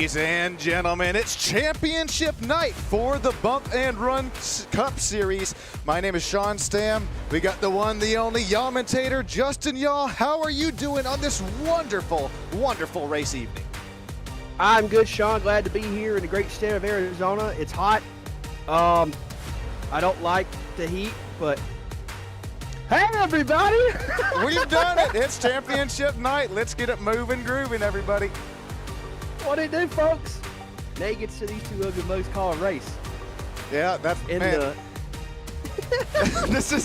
Ladies and gentlemen, it's championship night for the Bump and Run Cup Series. My name is Sean Stam. We got the one, the only Yawmentator, Justin Yaw. How are you doing on this wonderful, wonderful race evening? I'm good, Sean. Glad to be here in the great state of Arizona. It's hot. I don't like the heat, but hey, everybody! We've done it. It's championship night. Let's get it moving, grooving, everybody. What do you do, folks? Now you get to these two ugly mugs call a race. Yeah, that's man.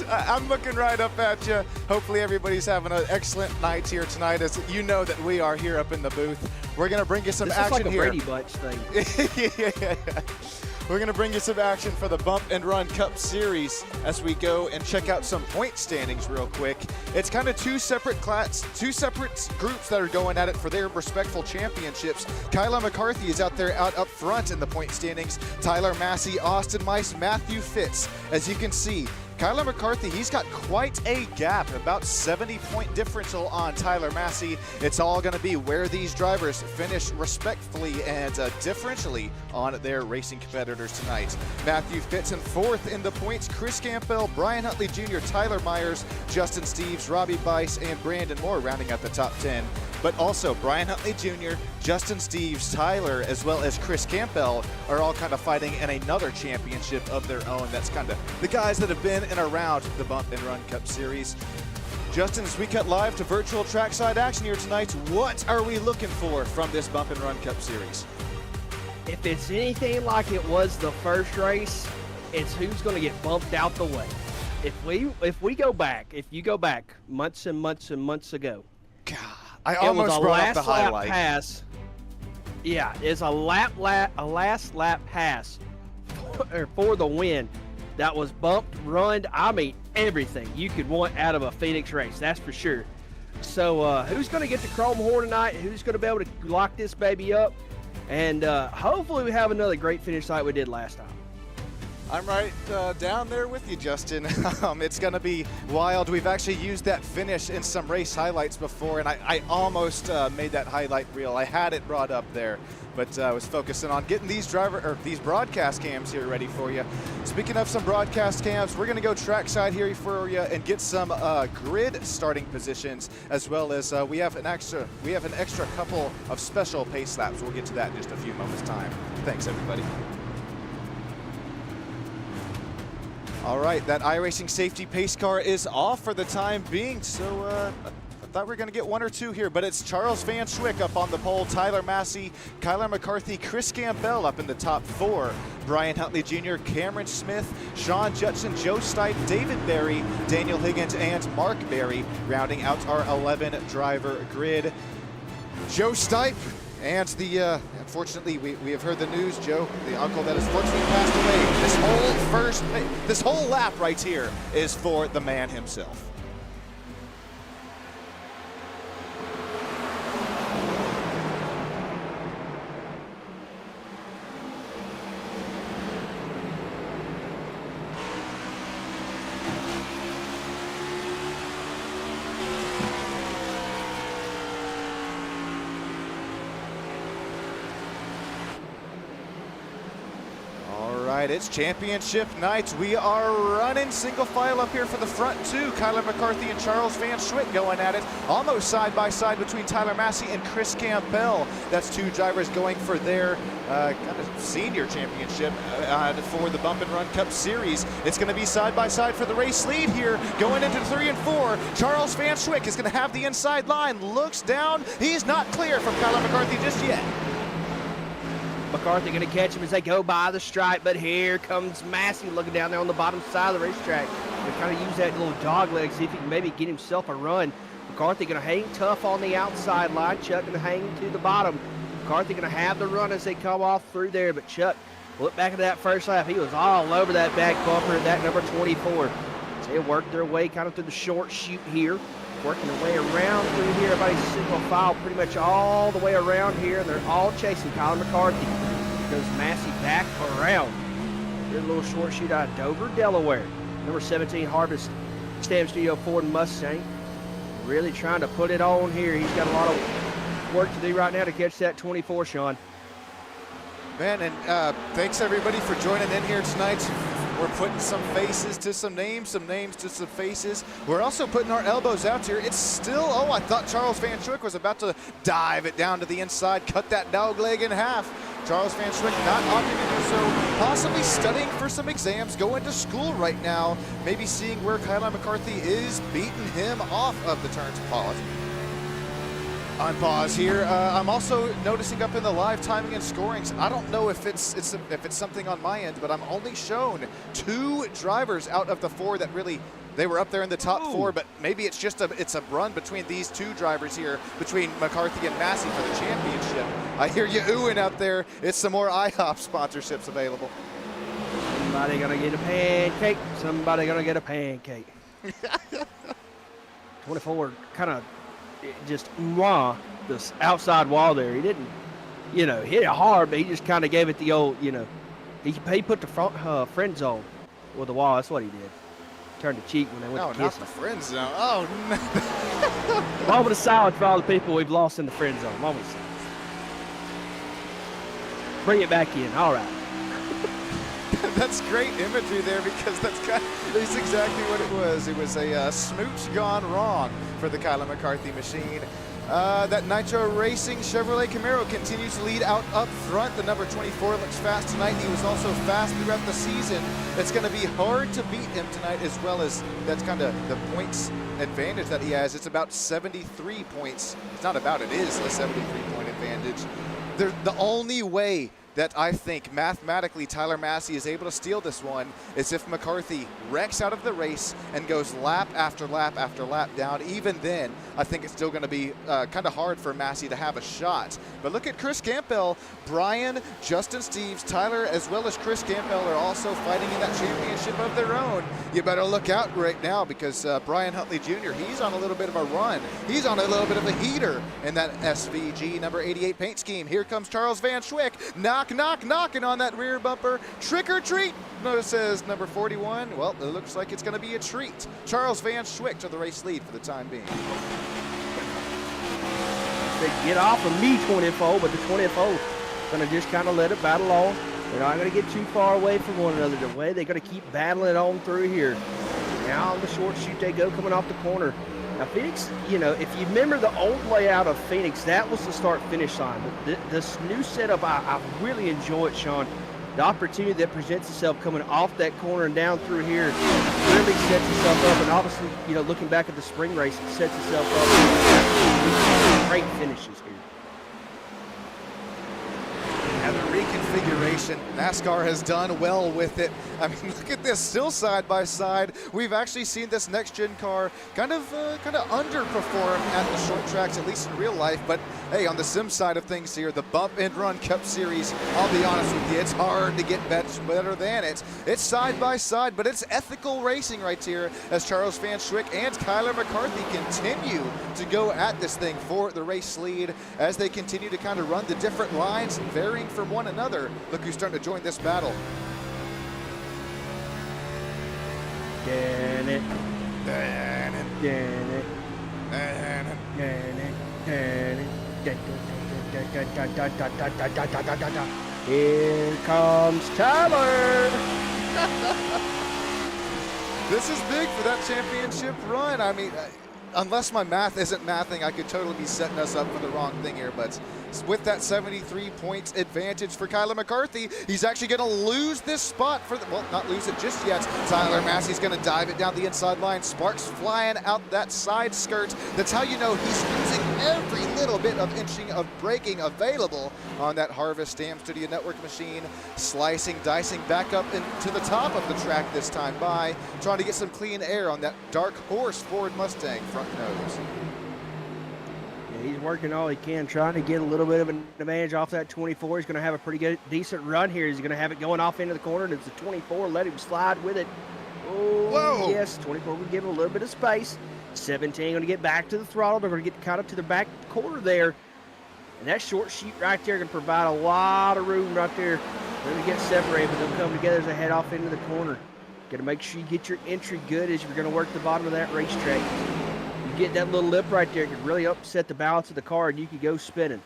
I'm looking right up at you. Hopefully everybody's having an excellent night here tonight. As you know that we are here up in the booth. We're going to bring you some action here. This is like a Brady Bunch thing. yeah. We're going to bring you some action for the Bump and Run Cup Series as we go and check out some point standings real quick. It's kind of two separate groups that are going at it for their respectful championships. Kyla McCarthy is out up front in the point standings. Tyler Massey, Austin Mice, Matthew Fitz. As you can see, Kyler McCarthy, he's got quite a gap, about 70-point differential on Tyler Massey. It's all going to be where these drivers finish respectfully and differentially on their racing competitors tonight. Matthew Fitz in fourth in the points. Chris Campbell, Brian Huntley Jr., Tyler Myers, Justin Steves, Robbie Bice, and Brandon Moore rounding out the top 10. But also Brian Huntley Jr., Justin Steves, Tyler, as well as Chris Campbell are all kind of fighting in another championship of their own. That's kind of the guys that have been and around the Bump and Run Cup Series. Justin, as we cut live to virtual trackside action here tonight, what are we looking for from this Bump and Run Cup Series? If it's anything like it was the first race, it's who's going to get bumped out the way. If you go back months and months and months ago, God, I almost brought up the highlight. Pass. Yeah, it's a last lap pass for the win. That was bumped, runned, I mean everything you could want out of a Phoenix race, that's for sure. So who's going to get the chrome horn tonight? Who's going to be able to lock this baby up? And hopefully we have another great finish like we did last time. I'm right down there with you, Justin. It's going to be wild. We've actually used that finish in some race highlights before, and I almost made that highlight reel. I had it brought up there, but I was focusing on getting these broadcast cams here ready for you. Speaking of some broadcast cams, we're going to go trackside here for you and get some grid starting positions, as well as we have an extra couple of special pace laps. We'll get to that in just a few moments' time. Thanks, everybody. All right, that iRacing safety pace car is off for the time being, so I thought we were going to get one or two here, but it's Charles Van Schwick up on the pole, Tyler Massey, Kyler McCarthy, Chris Campbell up in the top four, Brian Huntley Jr., Cameron Smith, Sean Judson, Joe Stipe, David Berry, Daniel Higgins, and Mark Berry, rounding out our 11-driver grid. Joe Stipe and the, unfortunately, we have heard the news, Joe, the uncle that has fortunately passed away. This whole lap right here is for the man himself. It's championship night. We are running single file up here for the front two. Kyler McCarthy and Charles Van Schwick going at it, almost side by side between Tyler Massey and Chris Campbell. That's two drivers going for their kind of senior championship for the Bump and Run Cup Series. It's going to be side by side for the race lead here, going into 3 and 4. Charles Van Schwick is going to have the inside line. Looks down. He's not clear from Kyler McCarthy just yet. McCarthy going to catch him as they go by the stripe, but here comes Massey looking down there on the bottom side of the racetrack. Going to kind of use that little dog leg, see if he can maybe get himself a run. McCarthy going to hang tough on the outside line. Chuck going to hang to the bottom. McCarthy going to have the run as they come off through there, but Chuck, look back at that first lap. He was all over that back bumper, that number 24. So they worked their way kind of through the short chute here, working their way around through here. Everybody's single file pretty much all the way around here, and they're all chasing Colin McCarthy. Goes Massey back around. Here's a little short chute out of Dover, Delaware. Number 17 Harvest Stam Studio Ford Mustang. Really trying to put it on here. He's got a lot of work to do right now to catch that 24, Sean. Man, and thanks everybody for joining in here tonight. We're putting some faces to some names to some faces. We're also putting our elbows out here. It's still, oh, I thought Charles Van Schwick was about to dive it down to the inside, cut that dog leg in half. Charles Van Schwick not opting to do so, possibly studying for some exams, going to school right now, maybe seeing where Kyler McCarthy is, beating him off of the turns. Pause. On pause here. I'm also noticing up in the live timing and scorings. I don't know if it's something on my end, but I'm only shown 2 drivers out of the 4 that really they were up there in the top 4. But maybe it's just a run between these 2 drivers here, between McCarthy and Massey for the championship. I hear you oohing out there. It's some more IHOP sponsorships available. Somebody gonna get a pancake. Somebody gonna get a pancake. 24 kind of just this outside wall there. He didn't, hit it hard, but he just kind of gave it the old, he put the front friend zone with the wall. That's what he did. Turned the cheek when they went to kiss not him. the friend zone. Oh, no. Moment of silence for all the people we've lost in the friend zone. Moment of silence. Bring it back in. All right. That's great imagery there, because that's exactly what it was. It was a smooch gone wrong for the Kyler McCarthy machine. That Nitro Racing Chevrolet Camaro continues to lead out up front. The number 24 looks fast tonight. He was also fast throughout the season. It's going to be hard to beat him tonight, as well as that's kind of the points advantage that he has. It's about 73 points. It's not about, it is a 73-point advantage. The only way that I think mathematically Tyler Massey is able to steal this one is if McCarthy wrecks out of the race and goes lap after lap after lap down. Even then, I think it's still going to be kind of hard for Massey to have a shot. But look at Chris Campbell, Brian, Justin Steves, Tyler, as well as Chris Campbell are also fighting in that championship of their own. You better look out right now, because Brian Huntley Jr., he's on a little bit of a run. He's on a little bit of a heater in that SVG number 88 paint scheme. Here comes Charles Van Schwick. Knocking on that rear bumper. Trick or treat. No, it says number 41. Well, it looks like it's going to be a treat. Charles Van Schwick to the race lead for the time being. They get off of me, 24, but the 24 going to just kind of let it battle on. They're not going to get too far away from one another. The way they're going to keep battling on through here. Now on the short shoot they go, coming off the corner. Now, Phoenix, if you remember the old layout of Phoenix, that was the start-finish line. This new setup, I really enjoy it, Sean. The opportunity that presents itself coming off that corner and down through here really sets itself up. And obviously, looking back at the spring race, it sets itself up. Great finishes here. And the reconfiguration, NASCAR has done well with it. I mean, look at this, still side by side. We've actually seen this next-gen car kind of underperform at the short tracks, at least in real life. But hey, on the sim side of things here, the Bump and Run Cup Series, I'll be honest with you, it's hard to get better than it. It's side by side, but it's ethical racing right here, as Charles Van Schwick and Kyler McCarthy continue to go at this thing for the race lead as they continue to kind of run the different lines, varying from one another. Look who's starting to join this battle. Here comes Tyler. This is big for that championship run. I mean, unless my math isn't mathing, I could totally be setting us up for the wrong thing here. But with that 73 points advantage for Kyler McCarthy, he's actually going to lose this spot for the, well, not lose it just yet. Tyler Massey's going to dive it down the inside line. Sparks flying out that side skirt. That's how you know he's using every little bit of inching of braking available on that Harvest Dam Studio Network machine. Slicing, dicing back up into the top of the track this time by, trying to get some clean air on that Dark Horse Ford Mustang front nose. He's working all he can, trying to get a little bit of an advantage off that 24. He's going to have a pretty good, decent run here. He's going to have it going off into the corner, and it's a 24. Let him slide with it. Oh, whoa. Yes, 24 will give him a little bit of space. 17 going to get back to the throttle. They're going to get kind of to the back corner there. And that short sheet right there going to provide a lot of room right there. They're going to get separated, but they'll come together as they head off into the corner. Got to make sure you get your entry good as you're going to work the bottom of that racetrack. Get that little lip right there, it could really upset the balance of the car, and you could go spinning.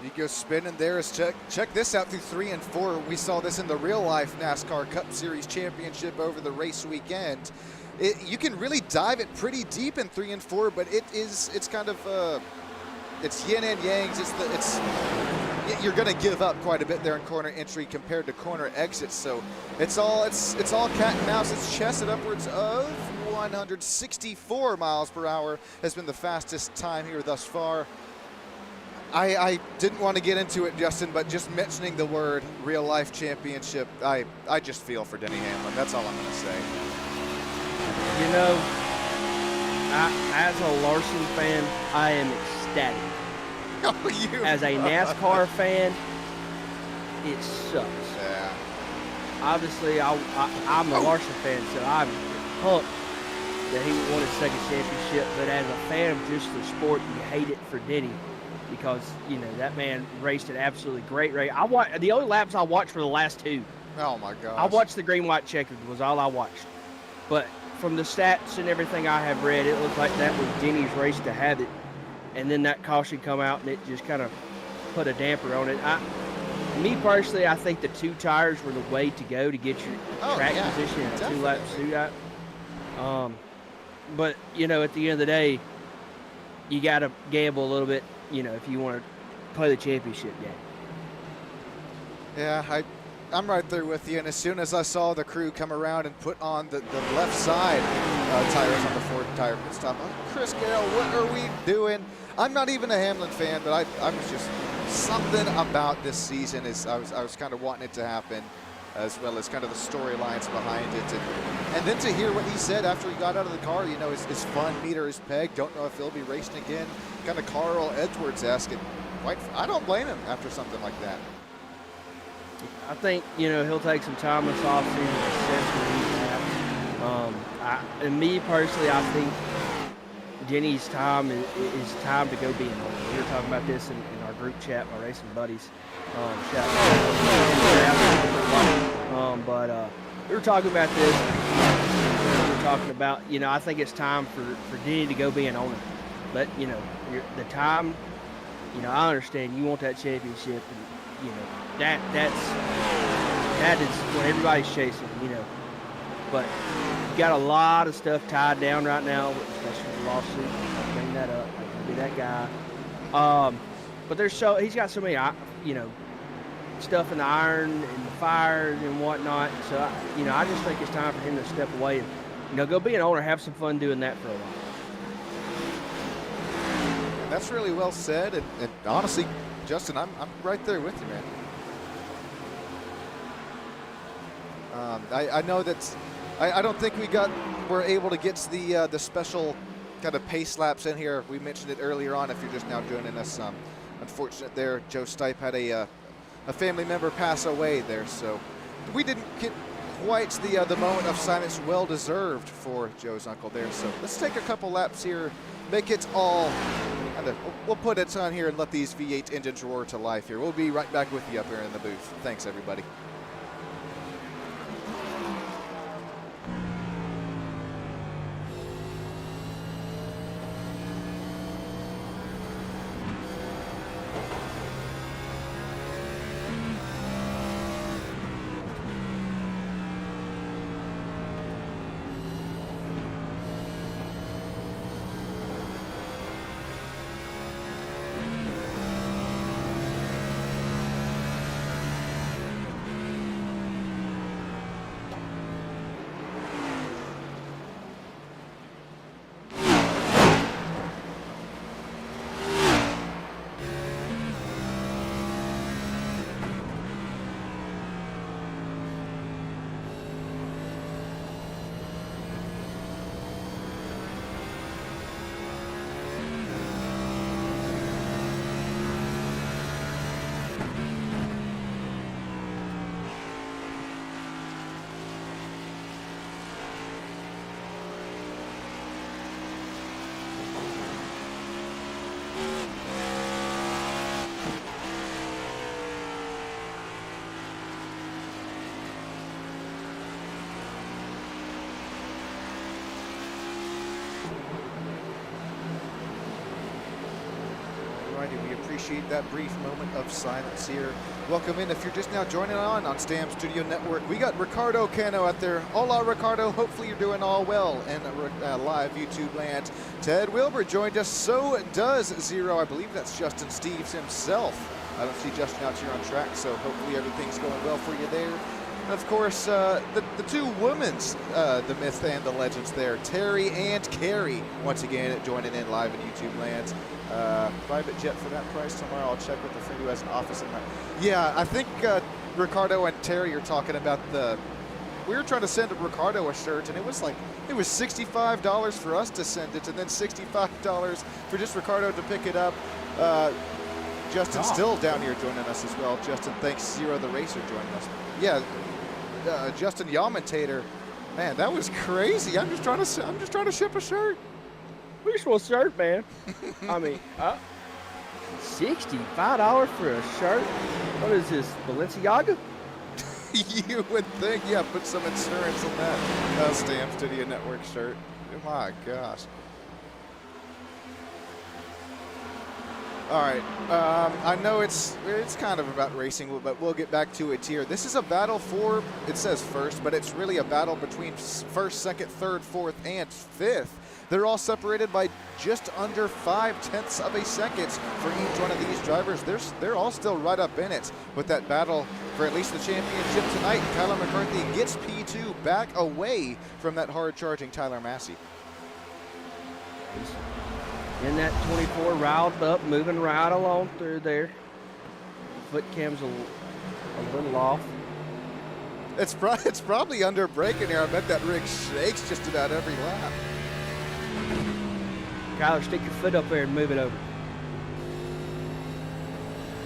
He goes spinning there. Check this out through 3 and 4. We saw this in the real life NASCAR Cup Series Championship over the race weekend. You can really dive it pretty deep in 3 and 4, but it's kind of it's yin and yangs. You're going to give up quite a bit there in corner entry compared to corner exits. So it's all cat and mouse. It's chess at upwards of 164 miles per hour has been the fastest time here thus far. I didn't want to get into it, Justin, but just mentioning the word real life championship, I just feel for Denny Hamlin. That's all I'm going to say. You know, as a Larson fan, I am ecstatic. Oh, you. As a NASCAR fan, it sucks. Yeah. Obviously, I'm a Larson fan, so I'm pumped that he won his second championship. But as a fan of just the sport, you hate it for Denny because, you know, that man raced an absolutely great race. The only laps I watched were the last 2. Oh, my gosh. I watched the green, white, checkered was all I watched. But from the stats and everything I have read, it looks like that was Denny's race to have it. And then that caution come out, and it just kind of put a damper on it. Me personally, I think the 2 tires were the way to go to get your track position in a 2-lap shootout. But, you know, at the end of the day, you got to gamble a little bit, you know, if you want to play the championship game. Yeah, I'm right there with you. And as soon as I saw the crew come around and put on the left side tires on the Ford tire pit stop, I'm like, Chris Carroll, what are we doing? I'm not even a Hamlin fan, but I was just something about this season is I was kind of wanting it to happen, as well as kind of the storylines behind it, and then to hear what he said after he got out of the car, you know, his fun meter is pegged. Don't know if he'll be racing again. Kind of Carl Edwards-esque. I don't blame him after something like that. I think, you know, he'll take some time this offseason to assess where he's at. And me personally, I think Denny's time is time to go be an owner. We were talking about this in our group chat, my racing buddies. Shout out. But we were talking about this. We were talking about, you know, I think it's time for Denny to go be an owner. But, you know, the time, you know, I understand you want that championship, and, you know, that is what everybody's chasing, you know. But you got a lot of stuff tied down right now, especially the lawsuit. I'll bring that up. I can be that guy. But he's got so many, you know, stuff in the iron and the fires and whatnot. So, you know, I just think it's time for him to step away and, you know, go be an owner, have some fun doing that for a while. That's really well said, and honestly, Justin, I'm right there with you, man. I know that I don't think we're able to get to the special kind of pace laps in here. We mentioned it earlier on. If you're just now joining us, unfortunate there, Joe Stipe had a family member pass away there, so we didn't get quite the moment of silence well deserved for Joe's uncle there. So let's take a couple laps here, make it all. We'll put it on here and let these V8 engines roar to life here. We'll be right back with you up here in the booth. Thanks, everybody. appreciate that brief moment of silence here. Welcome in if you're just now joining on Stam Studio Network. We got Ricardo Cano out there. Hola, Ricardo. Hopefully you're doing all well in live YouTube land. Ted Wilbur joined us. So does Zero. I believe that's Justin Steves himself. I don't see Justin out here on track, so hopefully everything's going well for you there. And of course, the two women's, the myth and the legends there, Terry and Carrie, once again joining in live in YouTube land. Private jet for that price tomorrow. I'll check with the friend who has an office in mind. Yeah, I think Ricardo and Terry are talking about we were trying to send Ricardo a shirt, and it was $65 for us to send it, and then $65 for just Ricardo to pick it up. Justin's still down here joining us as well. Justin, thanks. Zero the Racer joining us. Yeah, Justin Yamentator, man, that was crazy. I'm just trying to ship a shirt. We just want a shirt, man. I mean, $65 for a shirt? What is this, Balenciaga? You would think, yeah, put some insurance on that Stam Studio Network shirt. Oh my gosh. All right, I know it's kind of about racing, but we'll get back to it here. This is a battle for, it says first, but it's really a battle between first, second, third, fourth, and fifth. They're all separated by just under 5/10 of a second for each one of these drivers. They're all still right up in it with that battle for at least the championship tonight. Kyler McCarthy gets P2 back away from that hard-charging Tyler Massey. In that 24, riled up, moving right along through there. Foot cam's a little off. It's probably under braking here. I bet that rig shakes just about every lap. Kyler, stick your foot up there and move it over.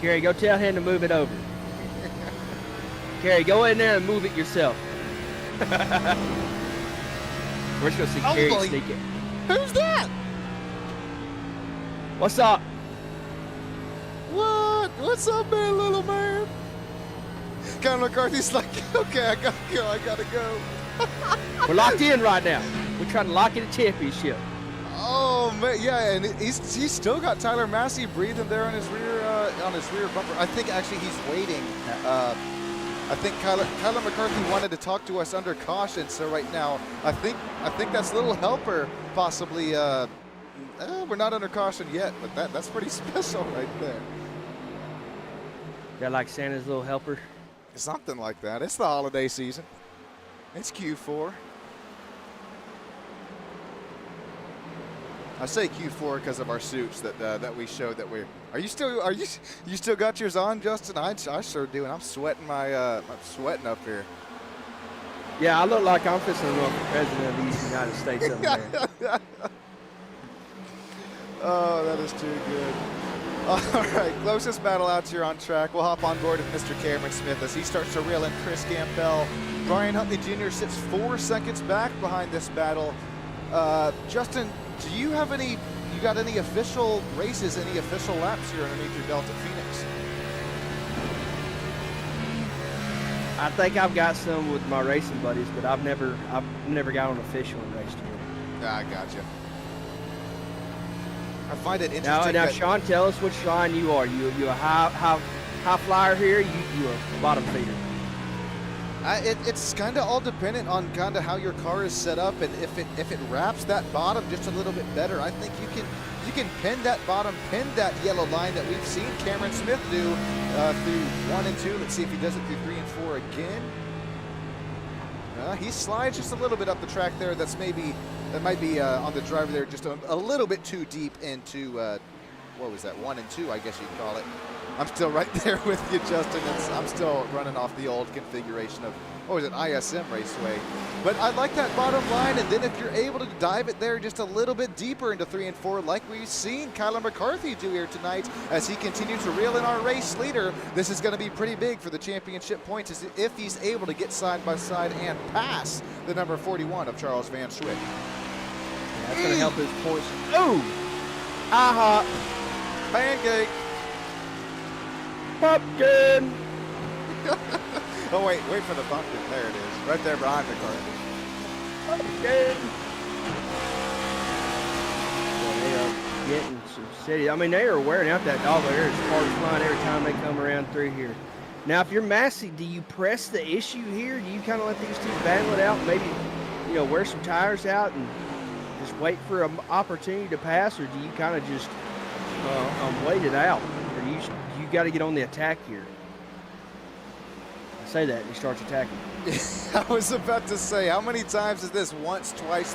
Kerry, go tell him to move it over. Kerry, go in there and move it yourself. We're just going to see Kerry sneak it. Who's that? What's up? What? What's up, man, little man? Kyler McCarthy's like, okay, I gotta go. We're locked in right now. We're trying to lock in a championship. Oh man, yeah, and he's still got Tyler Massey breathing there on his rear bumper. I think actually he's waiting. I think Kyler McCarthy wanted to talk to us under caution, so right now I think that's little helper possibly. We're not under caution yet, but that's pretty special right there. Yeah, like Santa's little helper. Something like that. It's the holiday season. It's Q4. I say Q4 because of our suits that we showed that we're. You still got yours on, Justin? I sure do, and I'm sweating I'm sweating up here. Yeah, I look like I'm fixing to run for president of the United States over there. Oh, that is too good. All right, closest battle out here on track. We'll hop on board with Mr. Cameron Smith as he starts to reel in Chris Campbell. Brian Huntley Jr. sits 4 seconds back behind this battle. Justin, do you have you got any official races, any official laps here underneath your belt at Phoenix? I think I've got some with my racing buddies, but I've never got on official and raced with. I gotcha. I find it interesting. Now, Sean, tell us which line you are. You a high flyer here? You a bottom feeder? It's kind of all dependent on kind of how your car is set up, and if it wraps that bottom just a little bit better, I think you can pin that bottom, pin that yellow line that we've seen Cameron Smith do through 1 and 2. Let's see if he does it through 3 and 4 again. He slides just a little bit up the track there. That might be on the driver there, just a little bit too deep into what was that, 1 and 2, I guess you'd call it. I'm still right there with you, Justin. I'm still running off the old configuration of, what was it, ISM Raceway. But I like that bottom line, and then if you're able to dive it there just a little bit deeper into 3 and 4, like we've seen Kyler McCarthy do here tonight as he continues to reel in our race leader, this is going to be pretty big for the championship points if he's able to get side by side and pass the number 41 of Charles Van Schwick. Yeah, that's going to help his points. Oh! Aha! Pancake! Pumpkin! Oh, wait for the pumpkin. There it is. Right there behind the car. Pumpkin! getting some city. I mean, they are wearing out that dog. There is cars flying every time they come around through here. Now, if you're Massey, do you press the issue here? Do you kind of let these two battle it out? Maybe, wear some tires out and just wait for an opportunity to pass, or do you kind of just wait it out? Or you got to get on the attack here? I say that, and he starts attacking. I was about to say, how many times is this once, twice,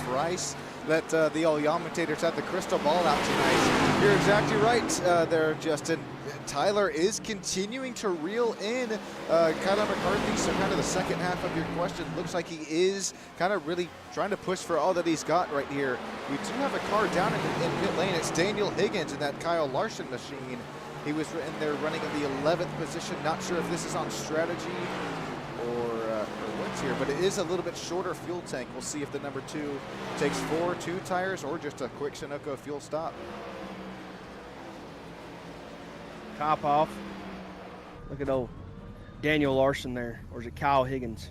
thrice that the old commentators had the crystal ball out tonight? You're exactly right there, Justin. Tyler is continuing to reel in Kyle McCarthy, so kind of the second half of your question looks like he is kind of really trying to push for all that he's got right here. We do have a car down in pit lane. It's Daniel Higgins in that Kyle Larson machine. He was in there running in the 11th position. Not sure if this is on strategy or what's here, but it is a little bit shorter fuel tank. We'll see if the number 2 takes 2 tires or just a quick Sunoco fuel stop. Top off. Look at old Daniel Larson there, or is it Kyle Higgins?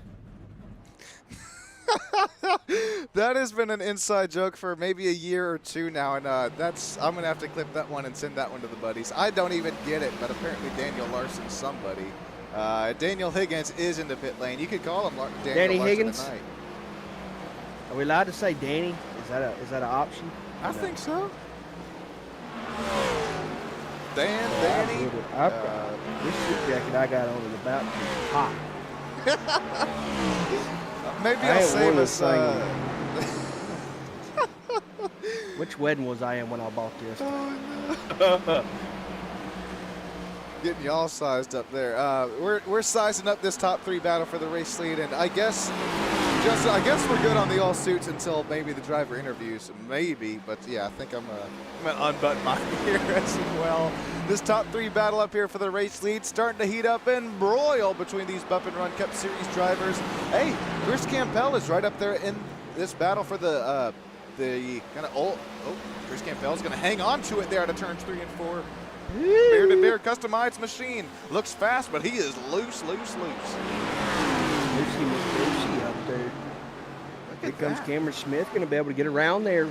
That has been an inside joke for maybe a year or 2 now, and I'm gonna have to clip that one and send that one to the buddies. I don't even get it, but apparently Daniel Larson's somebody. Daniel Higgins is in the pit lane. You could call him Danny Higgins tonight. Are we allowed to say Danny? Is that an option? I think so. Danny. This suit jacket I got on is about to be hot. Maybe I'll save us. Which wedding was I in when I bought this? Oh, no. Getting you all sized up there. We're sizing up this top 3 battle for the race lead, and I guess, Justin, we're good on the all suits until maybe the driver interviews, maybe. But yeah, I think I'm gonna unbutton mine here as well. This top 3 battle up here for the race lead starting to heat up and broil between these Bump and Run Cup Series drivers. Hey, Chris Campbell is right up there in this battle for the kind of old. Oh, Chris Campbell's going to hang on to it there out of turns 3 and 4. Bear-to-bear customized machine. Looks fast, but he is loose. Loosey up there. Here comes Cameron Smith, going to be able to get around there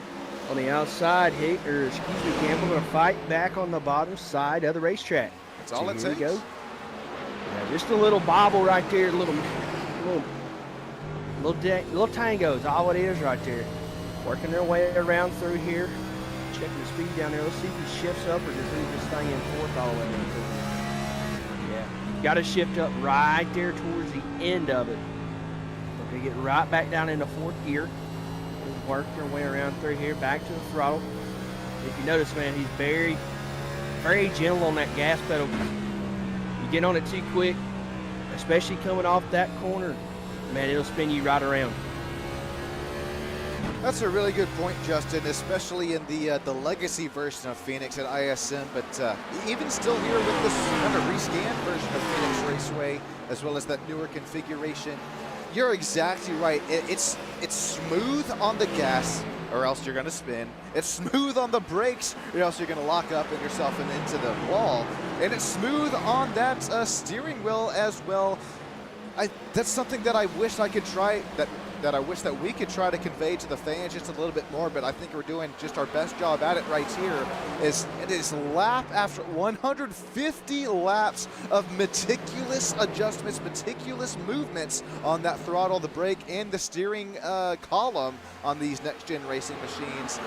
on the outside. Campbell going to fight back on the bottom side of the racetrack. That's all it takes. Here we go. Yeah, just a little bobble right there, little tango is all it is right there. Working their way around through here. Checking the speed down there. Let's see if he shifts up or does he just stay in 4th all the way into it. Yeah, got to shift up right there towards the end of it. We're going to get right back down into 4th gear. We'll work their way around through here, back to the throttle. If you notice, man, he's very, very gentle on that gas pedal. You get on it too quick, especially coming off that corner, man, it'll spin you right around. That's a really good point, Justin, especially in the legacy version of Phoenix at ISM, but even still here with this kind of rescanned version of Phoenix Raceway, as well as that newer configuration, you're exactly right. It's smooth on the gas, or else you're going to spin. It's smooth on the brakes, or else you're going to lock up and yourself into the wall. And it's smooth on that steering wheel as well. That's something that I wish I could try, that I wish that we could try to convey to the fans just a little bit more, but I think we're doing just our best job at it right here. It is lap after 150 laps of meticulous adjustments, meticulous movements on that throttle, the brake, and the steering column on these next-gen racing machines.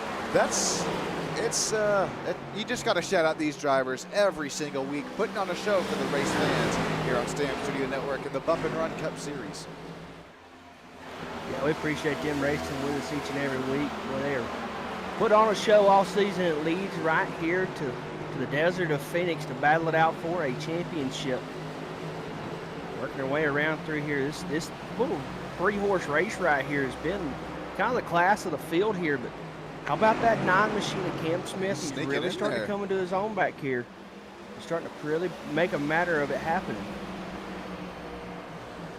You just got to shout out these drivers every single week, putting on a show for the race fans here on Stamp Studio Network in the Bump and Run Cup Series. Yeah, we appreciate them racing with us each and every week. Well, they are put on a show all season. It leads right here to the desert of Phoenix to battle it out for a championship. Working their way around through here. This little 3-horse race right here has been kind of the class of the field here, but how about that 9 machine of Cam Smith? He's really starting to come into his own back here. He's starting to really make a matter of it happening.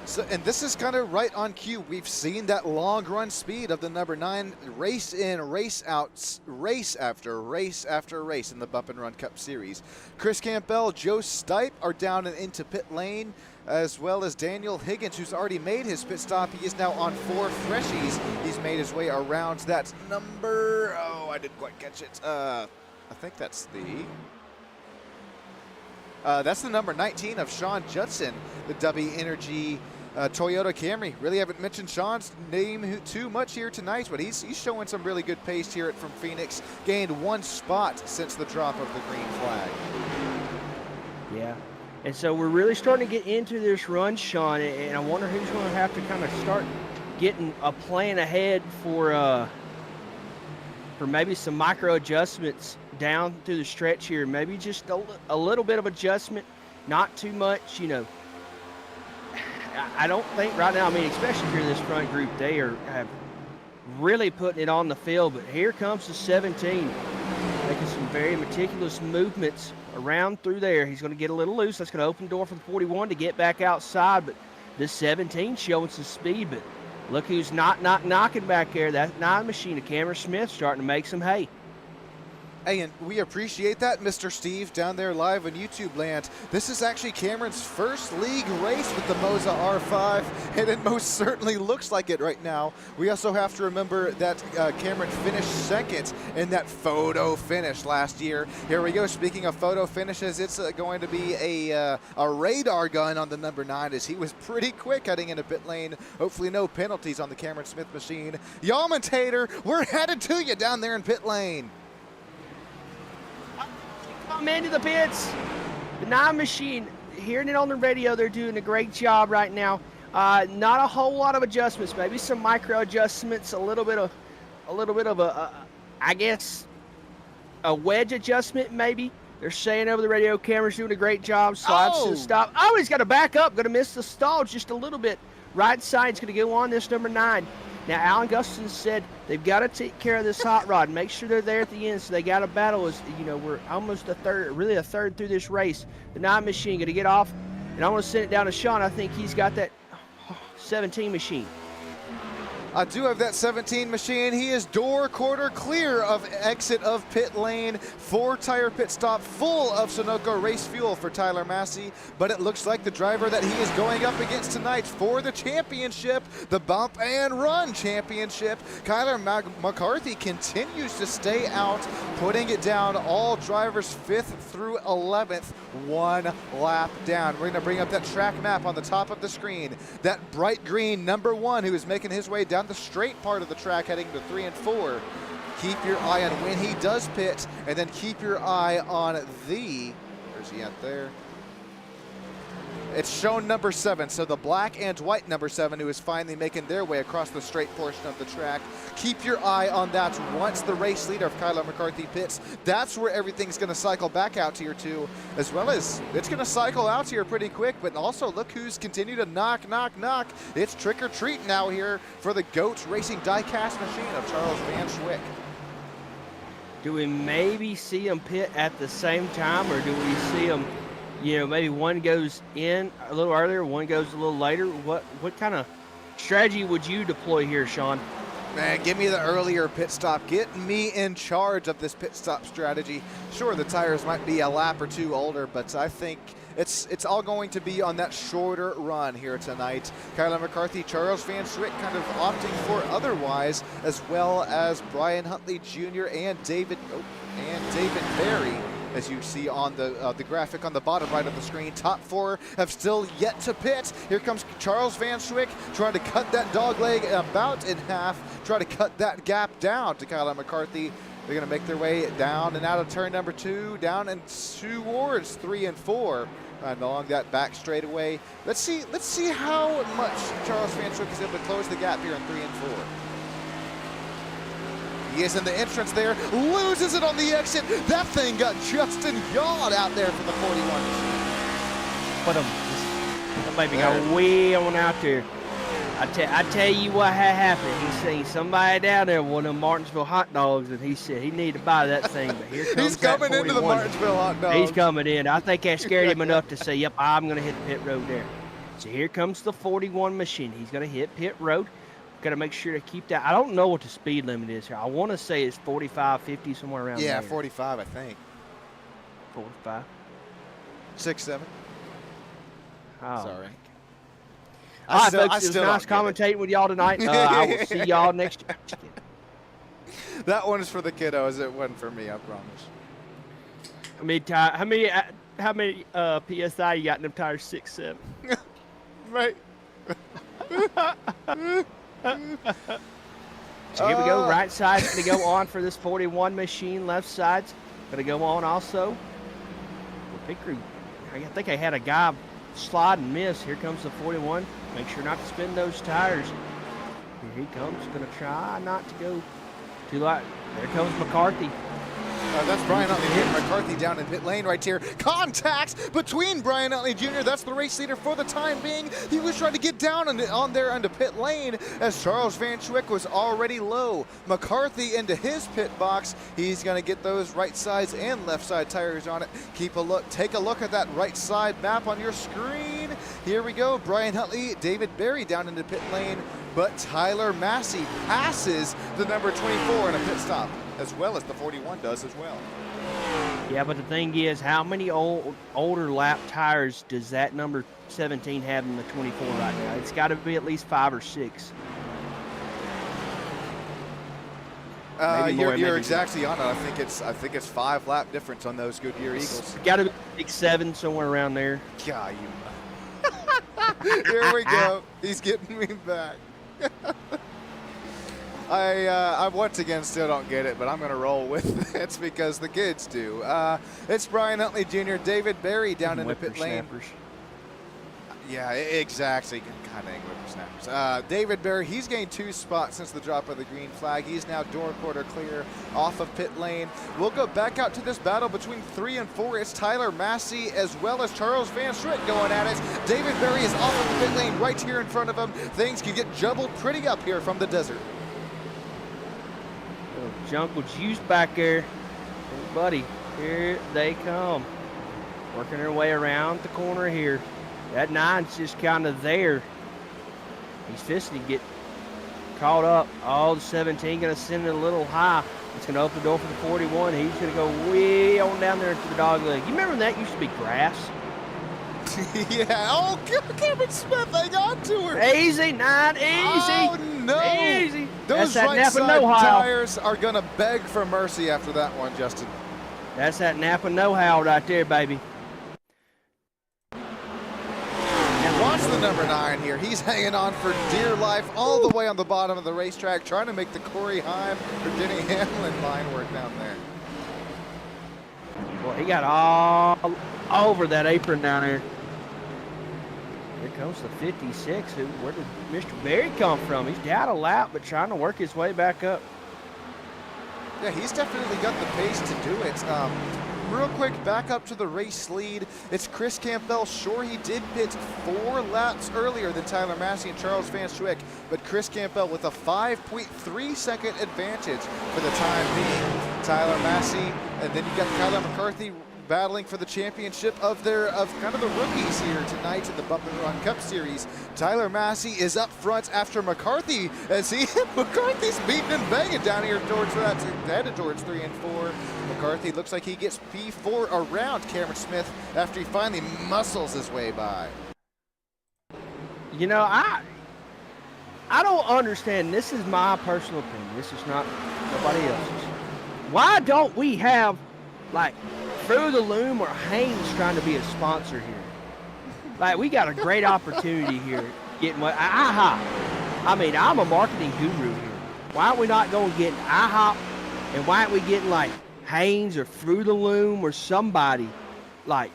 So, and this is kind of right on cue. We've seen that long run speed of the number 9 race in, race out, race after race after race in the Bump and Run Cup Series. Chris Campbell, Joe Stipe are down and into pit lane. as well as Daniel Higgins, who's already made his pit stop. He is now on 4 Threshies. He's made his way around that number. Oh, I didn't quite catch it. I think that's the number 19 of Sean Judson, the W Energy Toyota Camry. Really haven't mentioned Sean's name too much here tonight, but he's showing some really good pace here from Phoenix. Gained 1 spot since the drop of the green flag. Yeah. And so we're really starting to get into this run, Sean, and I wonder who's going to have to kind of start getting a plan ahead for maybe some micro adjustments down through the stretch here. Maybe just a little bit of adjustment, not too much, you know. I don't think right now, I mean, especially here in this front group, they have really putting it on the field. But here comes the 17, making some very meticulous movements around through there. He's going to get a little loose. That's going to open the door for the 41 to get back outside. But this 17 showing some speed. But look who's knocking back there. That 9 machine of Cameron Smith starting to make some hay. Hey, and we appreciate that, Mr. Steve, down there live on YouTube land. This is actually Cameron's first league race with the Moza R5, and it most certainly looks like it right now. We also have to remember that Cameron finished second in that photo finish last year. Here we go. Speaking of photo finishes, it's going to be a radar gun on the number 9 as he was pretty quick heading into pit lane. Hopefully no penalties on the Cameron Smith machine. Yamentator, we're headed to you down there in pit lane. Come into the pits. The 9 machine, hearing it on the radio, they're doing a great job right now. Not a whole lot of adjustments, maybe some micro adjustments, a little bit of I guess a wedge adjustment maybe. They're saying over the radio, Cameron's doing a great job. Slides to the stop. Oh, he's got to back up. Going to miss the stall just a little bit. Right side's going to go on this number 9. Now, Alan Gustafson said they've got to take care of this hot rod, make sure they're there at the end, so they got to battle. As you know, we're almost a third through this race. The 9 machine going to get off, and I want to send it down to Sean. I think he's got that 17 machine. I do have that 17 machine. He is quarter clear of exit of pit lane. 4-tire pit stop full of Sunoco race fuel for Tyler Massey. But it looks like the driver that he is going up against tonight for the championship, the Bump and Run Championship, Kyler McCarthy continues to stay out, putting it down all drivers 5th through 11th, 1 lap down. We're going to bring up that track map on the top of the screen. That bright green number 1 who is making his way down the straight part of the track heading to 3 and 4. Keep your eye on when he does pit, and then keep your eye on where's he at there? It's shown number 7, so the black and white number 7 who is finally making their way across the straight portion of the track. Keep your eye on that once the race leader of Kyler McCarthy pits. That's where everything's going to cycle back out here too, as well as it's going to cycle out here pretty quick, but also look who's continued to knock. It's trick or treat now here for the GOAT Racing diecast machine of Charles Van Schwick. Do we maybe see them pit at the same time, or do we see them, you know, maybe one goes in a little earlier, one goes a little later? What kind of strategy would you deploy here, Sean? Man, give me the earlier pit stop. Get me in charge of this pit stop strategy. Sure, the tires might be a lap or 2 older, but I think it's all going to be on that shorter run here tonight. Kyler McCarthy, Charles Van Schwick kind of opting for otherwise, as well as Brian Huntley Jr. and David Berry. As you see on the graphic on the bottom right of the screen, top 4 have still yet to pit. Here comes Charles Van Schwick trying to cut that dog leg about in half, try to cut that gap down to Kyler McCarthy. They're going to make their way down and out of turn number 2, down and towards 3 and 4. And along that back straightaway. Let's see how much Charles Van Schwick is able to close the gap here in 3 and 4. He is in the entrance there, loses it on the exit. That thing got Justin Yawed out there for the 41 machine. But that baby got way on out there. I tell you what had happened. He seen somebody down there with one of them Martinsville hot dogs, and he said he needed to buy that thing. But here comes He's coming into the Martinsville hot dogs. He's coming in. I think that scared him enough to say, yep, I'm going to hit the pit road there. So here comes the 41 machine. He's going to hit pit road. Got to make sure to keep that. I don't know what the speed limit is here. I want to say it's 45, 50, somewhere around there. Yeah, 45, I think. 45. 6, 7. Oh. Sorry. All right, folks, it was nice commentating with y'all tonight. I will see y'all next year. That one is for the kiddos. It wasn't for me, I promise. How many PSI you got in them tires? 6, 7. Right. So here we go. Right side's going to go on for this 41 machine. Left side's going to go on also. Well, pit crew, I think I had a guy slide and miss. Here comes the 41. Make sure not to spin those tires. Here he comes. Going to try not to go too light. There comes McCarthy. That's Brian Utley hitting McCarthy down in pit lane right here. Contact between Brian Utley Jr. That's the race leader for the time being. He was trying to get down on there into pit lane as Charles Van Schwick was already low. McCarthy into his pit box. He's going to get those right sides and left side tires on it. Take a look at that right side map on your screen. Here we go. Brian Utley, David Berry down into pit lane, but Tyler Massey passes the number 24 in a pit stop, as well as the 41 does as well. Yeah, but the thing is, how many older lap tires does that number 17 have in the 24 right now? It's got to be at least 5 or 6. You're exactly on it. I think it's 5 lap difference on those Goodyear Eagles. It's got to be 6, 7, somewhere around there. God, you. Here we go. He's getting me back. I once again still don't get it, but I'm going to roll with it because the kids do. It's Brian Utley Jr., David Berry down in the pit lane. Yeah, exactly. God dang whippersnappers. David Berry, he's gained 2 spots since the drop of the green flag. He's now door quarter clear off of pit lane. We'll go back out to this battle between 3 and 4. It's Tyler Massey as well as Charles Van Schwick going at it. David Berry is off of the pit lane right here in front of him. Things can get jumbled pretty up here from the desert. Jungle Juice back there. Hey, buddy, here they come. Working their way around the corner here. That 9's just kind of there. He's fisting to get caught up. Oh, the 17 going to send it a little high. It's going to open the door for the 41. He's going to go way on down there to the dog leg. You remember that used to be grass? Yeah. Oh, Cameron Smith, hang on to her. Easy, 9, easy. Oh, no. Easy. Those right side tires are going to beg for mercy after that one, Justin. That's that Napa know-how right there, baby. And watch the number 9 here. He's hanging on for dear life all the way on the bottom of the racetrack, trying to make the Corey Heim or Denny Hamlin line work down there. Boy, he got all over that apron down there. Here comes the 56. Where did Mr. Berry come from? He's down a lap, but trying to work his way back up. Yeah, he's definitely got the pace to do it. Real quick, back up to the race lead. It's Chris Campbell. Sure, he did pit 4 laps earlier than Tyler Massey and Charles Van Schwick, but Chris Campbell with a 5.3 second advantage for the time being. Tyler Massey, and then you got Kyler McCarthy battling for the championship of kind of the rookies here tonight in the Bump and Run Cup Series. Tyler Massey is up front after McCarthy as McCarthy's beating and banging down here towards that, headed towards 3 and 4. McCarthy looks like he gets P4 around Cameron Smith after he finally muscles his way by. You know, I don't understand. This is my personal opinion. This is not nobody else's. Why don't we have like Through the Loom or Haynes trying to be a sponsor here? Like, we got a great opportunity here getting what IHOP. I mean, I'm a marketing guru here. Why aren't we not going to get IHOP, and why aren't we getting like Haynes or Through the Loom or somebody? Like,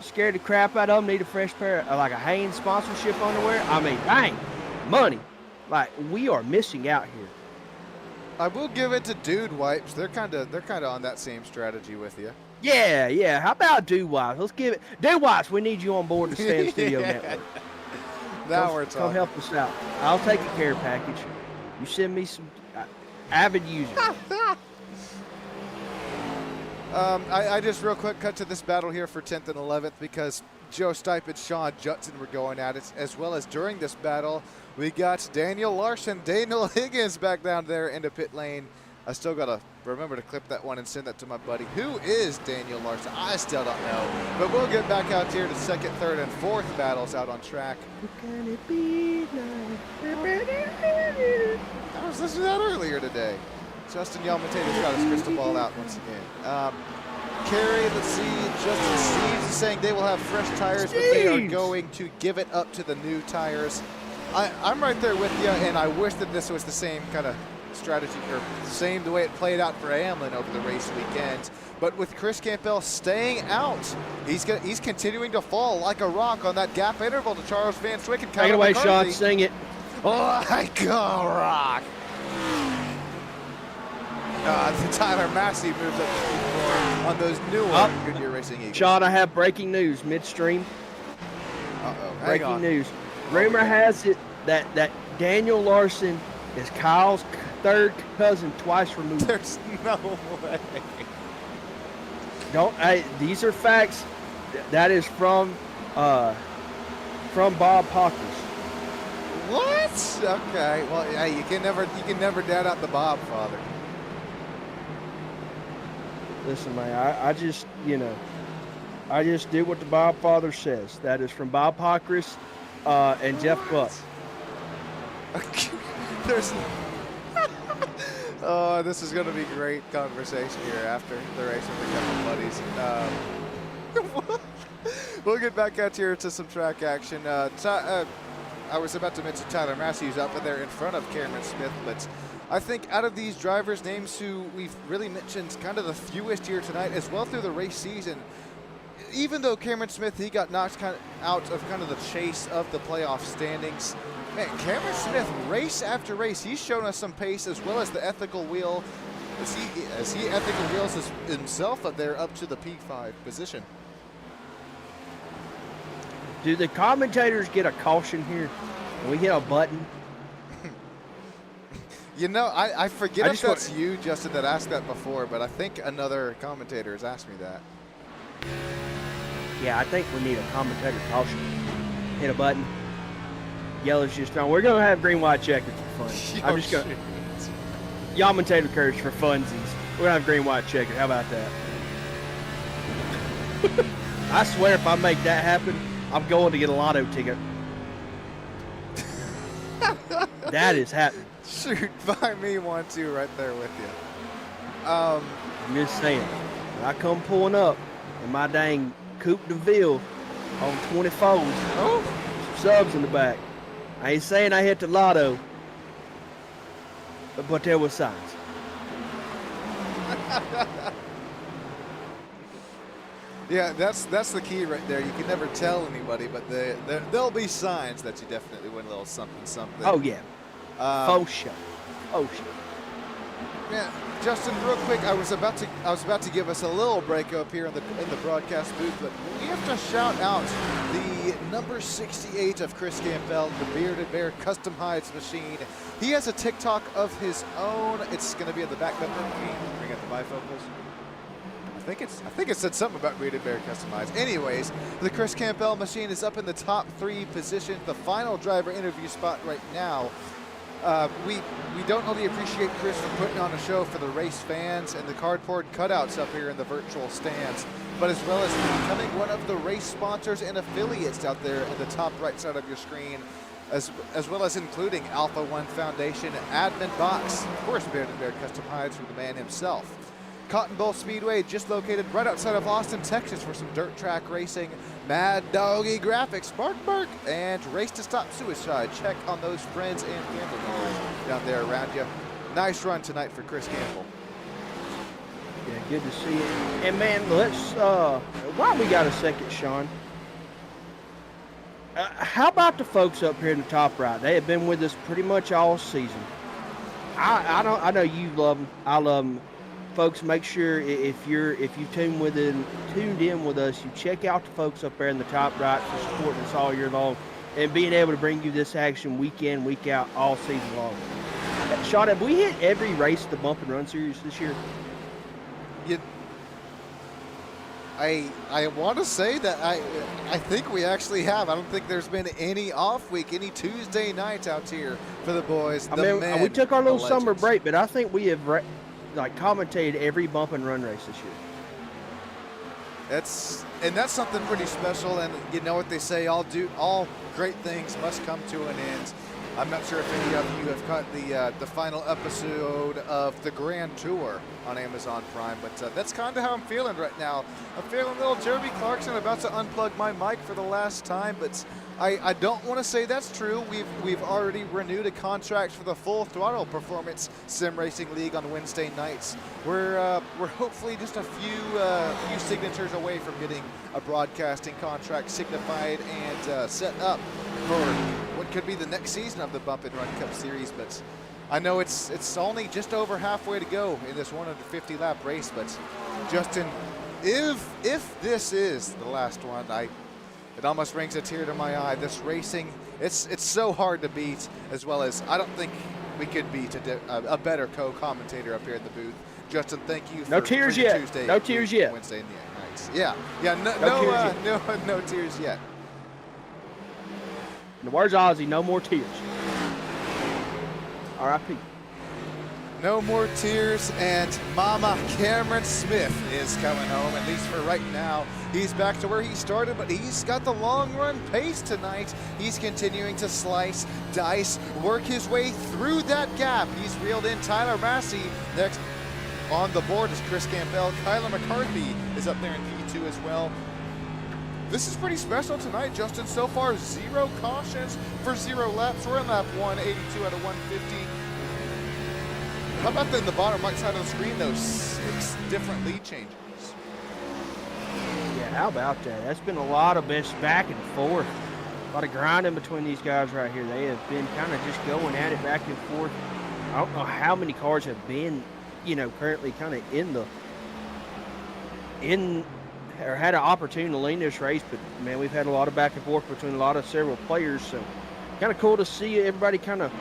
scared the crap out of them, need a fresh pair of like a Haynes sponsorship underwear? I mean, dang, money. Like, we are missing out here. I will give it to Dude Wipes. They're kind of on that same strategy with you. Yeah. How about Dude Wipes? Let's give it. Dude Wipes, we need you on board the Stand Studio Network. Now we're talking. Come help us out. I'll take a care package. You send me some avid users. I just real quick cut to this battle here for 10th and 11th because Joe Stipe and Sean Judson were going at it, as well as during this battle, we got Daniel Larson, Daniel Higgins back down there into pit lane. I still got to remember to clip that one and send that to my buddy. Who is Daniel Larson? I still don't know. But we'll get back out here to second, third, and fourth battles out on track. Can it be like... I was listening to that earlier today. Justin Yalmata's got his crystal ball out once again. Kerry, let's see, Justin Steves is saying they will have fresh tires, but they are going to give it up to the new tires. I'm right there with you, and I wish that this was the same kind of strategy, or same the way it played out for Hamlin over the race weekend. But with Chris Campbell staying out, he's continuing to fall like a rock on that gap interval to Charles Van Swick and Take it away, Sean, sing it. Like a rock. Tyler Massey moved up on those newer Goodyear Racing Eagles. Sean, I have breaking news midstream. Breaking news. Rumor has it that Daniel Larson is Kyle's third cousin twice removed. There's no way. These are facts. That is from Bob Pockers. What? Okay. Well, hey, you can never doubt out the Bob father. Listen, man, I just do what the Bob father says. That is from Bob Pockers and Jeff Buck. There's. Oh, this is going to be great conversation here after the race with a couple buddies. We'll get back out here to some track action. I was about to mention Tyler Massey, who's up there in front of Cameron Smith, but I think out of these drivers' names who we've really mentioned kind of the fewest here tonight, as well through the race season, even though Cameron Smith, he got knocked out of kind of the chase of the playoff standings, man, Cameron Smith, race after race, he's shown us some pace as well as the ethical wheel, as he ethical wheels himself up there up to the P5 position. Do the commentators get a caution here? Can we hit a button? You know, I forget if that's you, Justin, that asked that before, but I think another commentator has asked me that. Yeah, I think we need a commentator caution. Hit a button. Yellow's just on. We're going to have green, white checkers for fun. I'm just going to. Commentator curse for funsies. We're going to have green, white checker. How about that? I swear if I make that happen, I'm going to get a lotto ticket. That is happening. Shoot, buy me one too, right there with you. I'm just saying, when I come pulling up in my dang Coupe de Ville on 24s, subs in the back. I ain't saying I hit the lotto, but there were signs. Yeah, that's the key right there. You can never tell anybody, but there'll be signs that you definitely win a little something. Oh yeah, faux show. Yeah, Justin, real quick, I was about to give us a little break up here in the broadcast booth, but we have to shout out the number 68 of Chris Campbell, the Bearded Bear Custom Hides machine. He has a TikTok of his own. It's going to be at the back bumper. Bring up the bifocals. I think it said something about Bearded Bear Custom Hides. Anyways, the Chris Campbell machine is up in the top 3 position, the final driver interview spot right now. We don't only appreciate Chris for putting on a show for the race fans and the cardboard cutouts up here in the virtual stands, but as well as becoming one of the race sponsors and affiliates out there in the top right side of your screen, as well as including Alpha One Foundation, Admin Box, of course Bearded Bear Custom Hides from the man himself. Cotton Bowl Speedway, just located right outside of Austin, Texas, for some dirt track racing. Mad Doggy Graphics, bark, and Race to Stop Suicide. Check on those friends and family members down there around you. Nice run tonight for Chris Campbell. Yeah, good to see it. And man, let's while we got a second, Sean, how about the folks up here in the top right? They have been with us pretty much all season. I know you love them. I love them. Folks, make sure if you tuned in with us, you check out the folks up there in the top right for supporting us all year long and being able to bring you this action week in, week out, all season long. Sean, have we hit every race of the Bump and Run series this year? I want to say that I think we actually have. I don't think there's been any off week, any Tuesday nights out here for the boys. We took our little summer break, but I think we have. commentated every bump and run race this year. That's something pretty special, and you know what they say, all great things must come to an end. I'm not sure if any of you have caught the final episode of the Grand Tour on Amazon Prime, but that's kind of how I'm feeling right now. I'm feeling a little Jeremy Clarkson, about to unplug my mic for the last time, but I don't want to say that's true. We've already renewed a contract for the Full Throttle Performance Sim Racing League on Wednesday nights. We're hopefully just a few signatures away from getting a broadcasting contract signified and set up for what could be the next season of the Bump and Run Cup Series. But I know it's only just over halfway to go in this 150 lap race. But Justin, if this is the last one, it almost brings a tear to my eye. This racing, it's so hard to beat, as well as I don't think we could beat a better co-commentator up here at the booth. Justin, thank you. No tears yet. Tuesday, no tears yet. Wednesday nights. Yeah. No tears yet. In the words of Ozzy, no more tears. R.I.P. No more tears, and Mama Cameron Smith is coming home, at least for right now. He's back to where he started, but he's got the long run pace tonight. He's continuing to slice, dice, work his way through that gap. He's reeled in Tyler Massey. Next on the board is Chris Campbell. Kyler McCarthy is up there in P2 as well. This is pretty special tonight, Justin. So far, 0 cautions for 0 laps. We're in lap 182 out of 150. How about in the bottom right side of the screen, those 6 different lead changes? Yeah, how about that? That's been a lot of back and forth. A lot of grinding between these guys right here. They have been kind of just going at it back and forth. I don't know how many cars have been, currently kind of or had an opportunity to lead this race, but man, we've had a lot of back and forth between several players, so kind of cool to see everybody kind of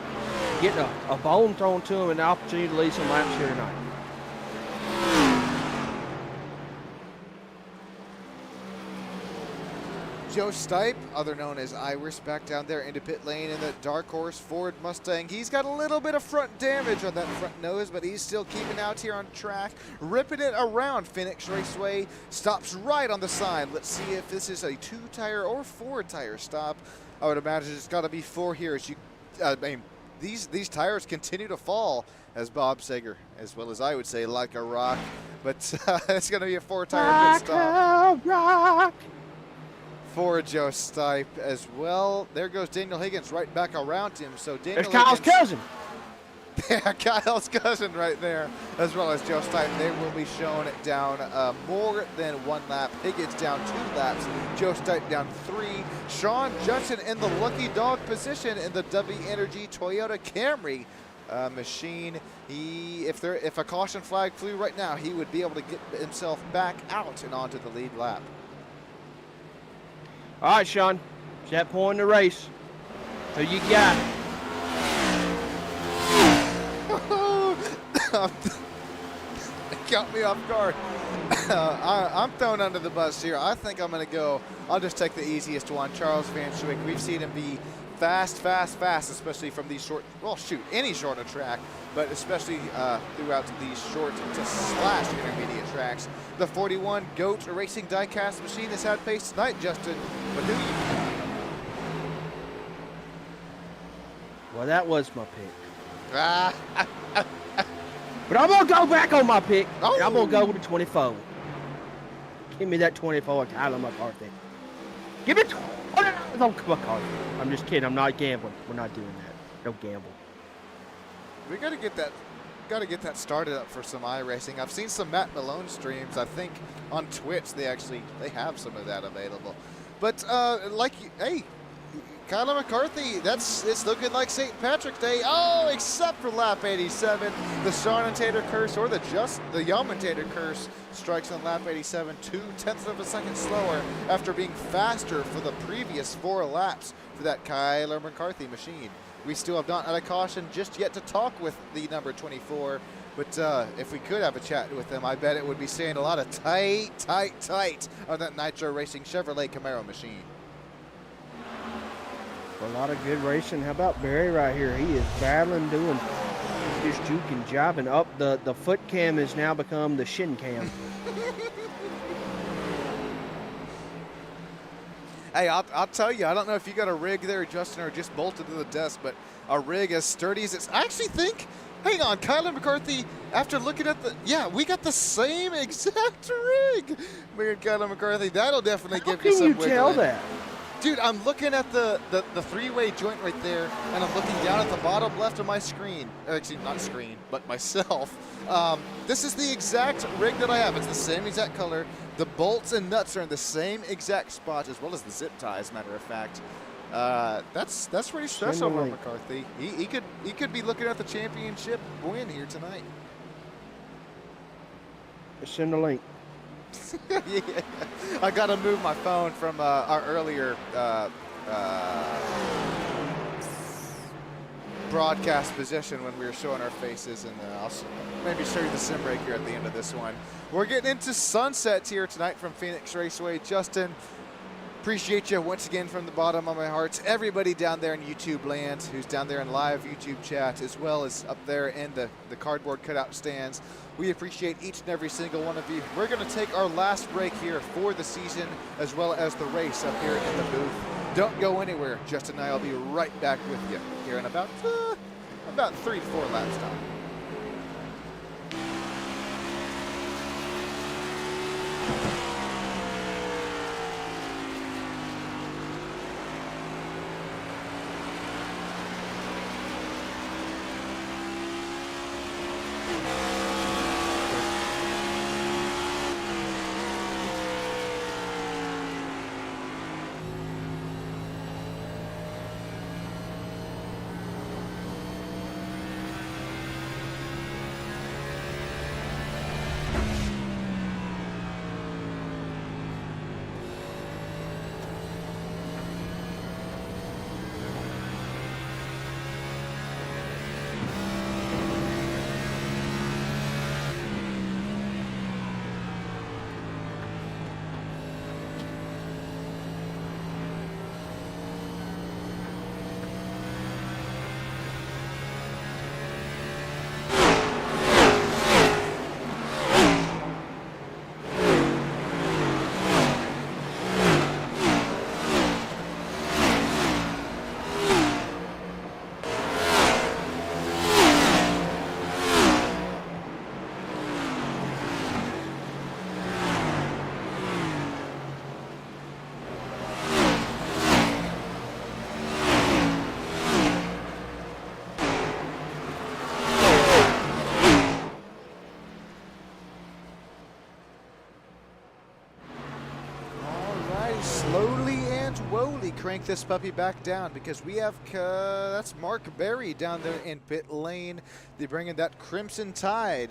getting a bone thrown to them and the opportunity to lead some laps here tonight. Joe Stipe, other known as Iris, back down there into pit lane in the Dark Horse Ford Mustang. He's got a little bit of front damage on that front nose, but he's still keeping out here on track, ripping it around Phoenix Raceway. Stops right on the side. Let's see if this is a 2-tire or 4-tire stop. I would imagine it's got to be 4 here. These tires continue to fall, as Bob Sager, as well as I would say, like a rock. But it's going to be a 4-tire pit stop. Like a rock. For Joe Stipe as well. There goes Daniel Higgins right back around him. So Daniel There's Kyle's cousin. Yeah, Kyle's cousin right there, as well as Joe Stipe. They will be shown down more than 1 lap. Higgins down 2 laps. Joe Stipe down 3. Sean Judson in the lucky dog position in the W Energy Toyota Camry machine. If a caution flag flew right now, he would be able to get himself back out and onto the lead lap. All right, Sean. It's that point in the race. Who you got? Got me off guard. I'm thrown under the bus here. I think I'm going to go. I'll just take the easiest one, Charles Van Schuik. We've seen him be fast, especially from these short, any shorter track, but especially throughout these short to slash intermediate tracks. The 41 GOAT Racing diecast machine has had pace tonight, Justin. But who you? Well, that was my pick. But I'm going to go back on my pick. Oh. And I'm going to go with the 24. Give me that 24, Kyler McCarthy. Give me $20 McCarthy. I'm just kidding. I'm not gambling. We're not doing that. Don't gamble. We got to get that started up for some iRacing. I've seen some Matt Malone streams. I think on Twitch they have some of that available. But hey, Kyler McCarthy, it's looking like St. Patrick's Day. Oh, except for lap 87. The Sean and Tater curse, or the Yum and Tater curse, strikes on lap 87, 0.2 of a second slower after being faster for the previous 4 laps for that Kyler McCarthy machine. We still have not had a caution just yet to talk with the number 24. But if we could have a chat with them, I bet it would be saying a lot of tight on that Nitro Racing Chevrolet Camaro machine. A lot of good racing. How about Barry right here? He is battling, doing just juking, jiving up. The foot cam has now become the shin cam. Hey, I'll tell you, I don't know if you got a rig there, Justin, or just bolted to the desk, but a rig as sturdy as it's. I actually think, hang on, Kyler McCarthy, after looking at we got the same exact rig. Me and Kyler McCarthy, that'll definitely give you some wiggle. How can you tell that? Dude, I'm looking at the three-way joint right there, and I'm looking down at the bottom left of my screen. Actually, not screen, but myself. This is the exact rig that I have. It's the same exact color. The bolts and nuts are in the same exact spot, as well as the zip tie, as a matter of fact. That's pretty special for McCarthy. He could be looking at the championship win here tonight. Send the link. Yeah. I got to move my phone from our earlier broadcast position when we were showing our faces, and I'll maybe show you the sim break here at the end of this one. We're getting into sunsets here tonight from Phoenix Raceway. Justin, appreciate you once again from the bottom of my heart. Everybody down there in YouTube land who's down there in live YouTube chat, as well as up there in the cardboard cutout stands. We appreciate each and every single one of you. We're going to take our last break here for the season, as well as the race up here in the booth. Don't go anywhere. Justin and I will be right back with you here in about 3 to 4 laps time. Crank this puppy back down, because we have that's Mark Berry down there in pit lane. They're bringing that Crimson Tide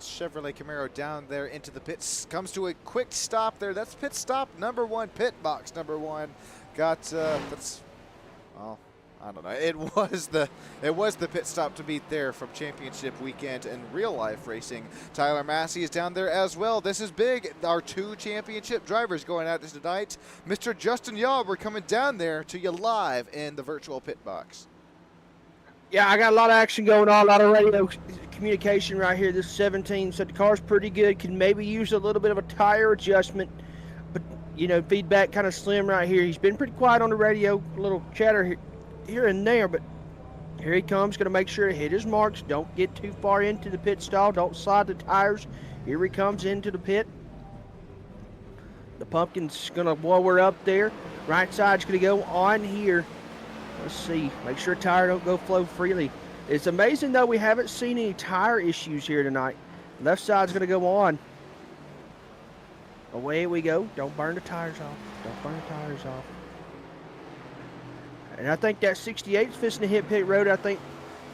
Chevrolet Camaro down there into the pits. Comes to a quick stop there. That's pit stop number 1, pit box number 1. Got that's, well, I don't know. It was the pit stop to beat there from championship weekend in real life racing. Tyler Massey is down there as well. This is big. Our 2 championship drivers going at this tonight. Mr. Justin Yaw, we're coming down there to you live in the virtual pit box. Yeah, I got a lot of action going on, a lot of radio communication right here. This 17 said the car's pretty good. Can maybe use a little bit of a tire adjustment, but you know, feedback kind of slim right here. He's been pretty quiet on the radio, a little chatter here and there, but here he comes, going to make sure to hit his marks. Don't get too far into the pit stall. Don't slide the tires. Here he comes into the pit. The pumpkin's going to lower up there. Right side's going to go on here. Let's see. Make sure tire don't go flow freely. It's amazing, though, we haven't seen any tire issues here tonight. Left side's going to go on. Away we go. Don't burn the tires off. Don't burn the tires off. And I think that 68's fishing to hit pit road. I think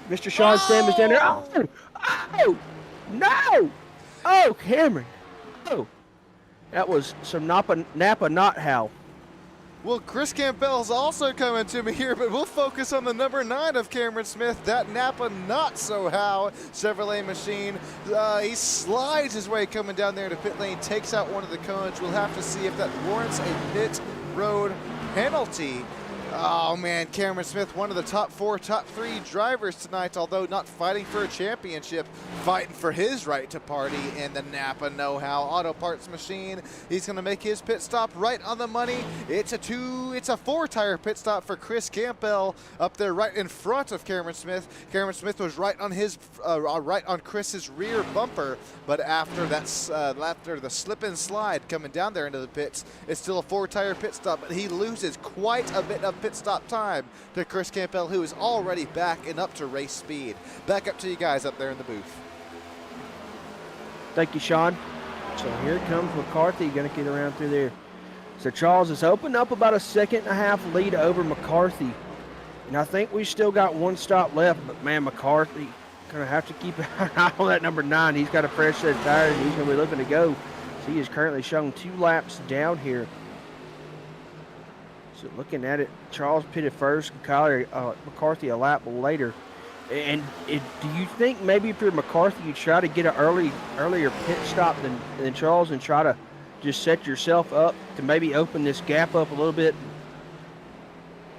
Mr. Sean Sam is down there. Oh! Oh! No! Oh, Cameron. Oh. That was some Napa not how. Well, Chris Campbell's also coming to me here, but we'll focus on the number 9 of Cameron Smith, that Napa not so how Chevrolet machine. He slides his way coming down there to pit lane, takes out one of the cones. We'll have to see if that warrants a pit road penalty. Oh man, Cameron Smith, one of the top 4, top 3 drivers tonight, although not fighting for a championship, fighting for his right to party in the Napa Know-How Auto Parts machine. He's gonna make his pit stop right on the money. It's a 4-tire pit stop for Chris Campbell up there right in front of Cameron Smith. Cameron Smith was right on Chris's rear bumper, but after the slip and slide coming down there into the pits, it's still a 4-tire pit stop, but he loses quite a bit of pit stop time to Chris Campbell, who is already back and up to race speed. Back up to you guys up there in the booth. Thank you, Sean. So here comes McCarthy, going to get around through there. So Charles has opened up about a 1.5-second lead over McCarthy. And I think we still got 1 stop left, but man, McCarthy going to have to keep an eye on that number 9. He's got a fresh set of tires, and he's going to be looking to go. So he is currently showing 2 laps down here. So looking at it, Charles pitted first, McCarthy a lap later. And do you think maybe if you're McCarthy, you try to get an earlier pit stop than Charles and try to just set yourself up to maybe open this gap up a little bit,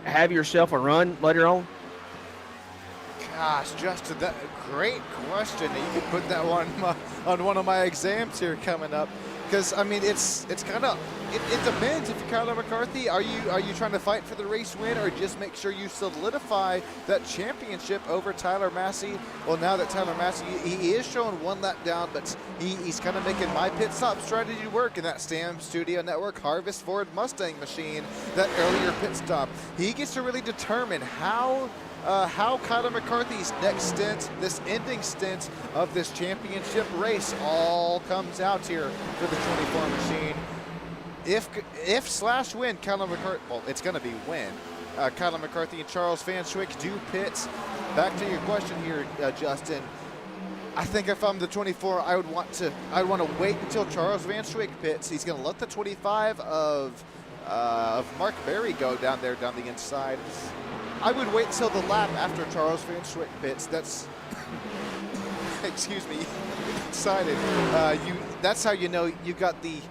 have yourself a run later on? Gosh, Justin, that great question. You could put that one on one of my exams here coming up. Because I mean, it depends. If you're Kyler McCarthy, are you trying to fight for the race win, or just make sure you solidify that championship over Tyler Massey? Well, now that Tyler Massey, he is showing 1 lap down, but he's kind of making my pit stop strategy work in that Stam Studio Network Harvest Ford Mustang machine. That earlier pit stop, he gets to really determine how Kyler McCarthy's next stint, this ending stint of this championship race, all comes out here for the 24 machine. If/when Kyler McCarthy, well, it's going to be when Kyler McCarthy and Charles Van Schwick do pit. Back to your question here, Justin. I think if I'm the 24, I would want to wait until Charles Van Schwick pits. He's going to let the 25 of Mark Berry go down the inside. I would wait until the lap after Charles Van Schwick pits. That's, excuse me, excited. That's how you know you got the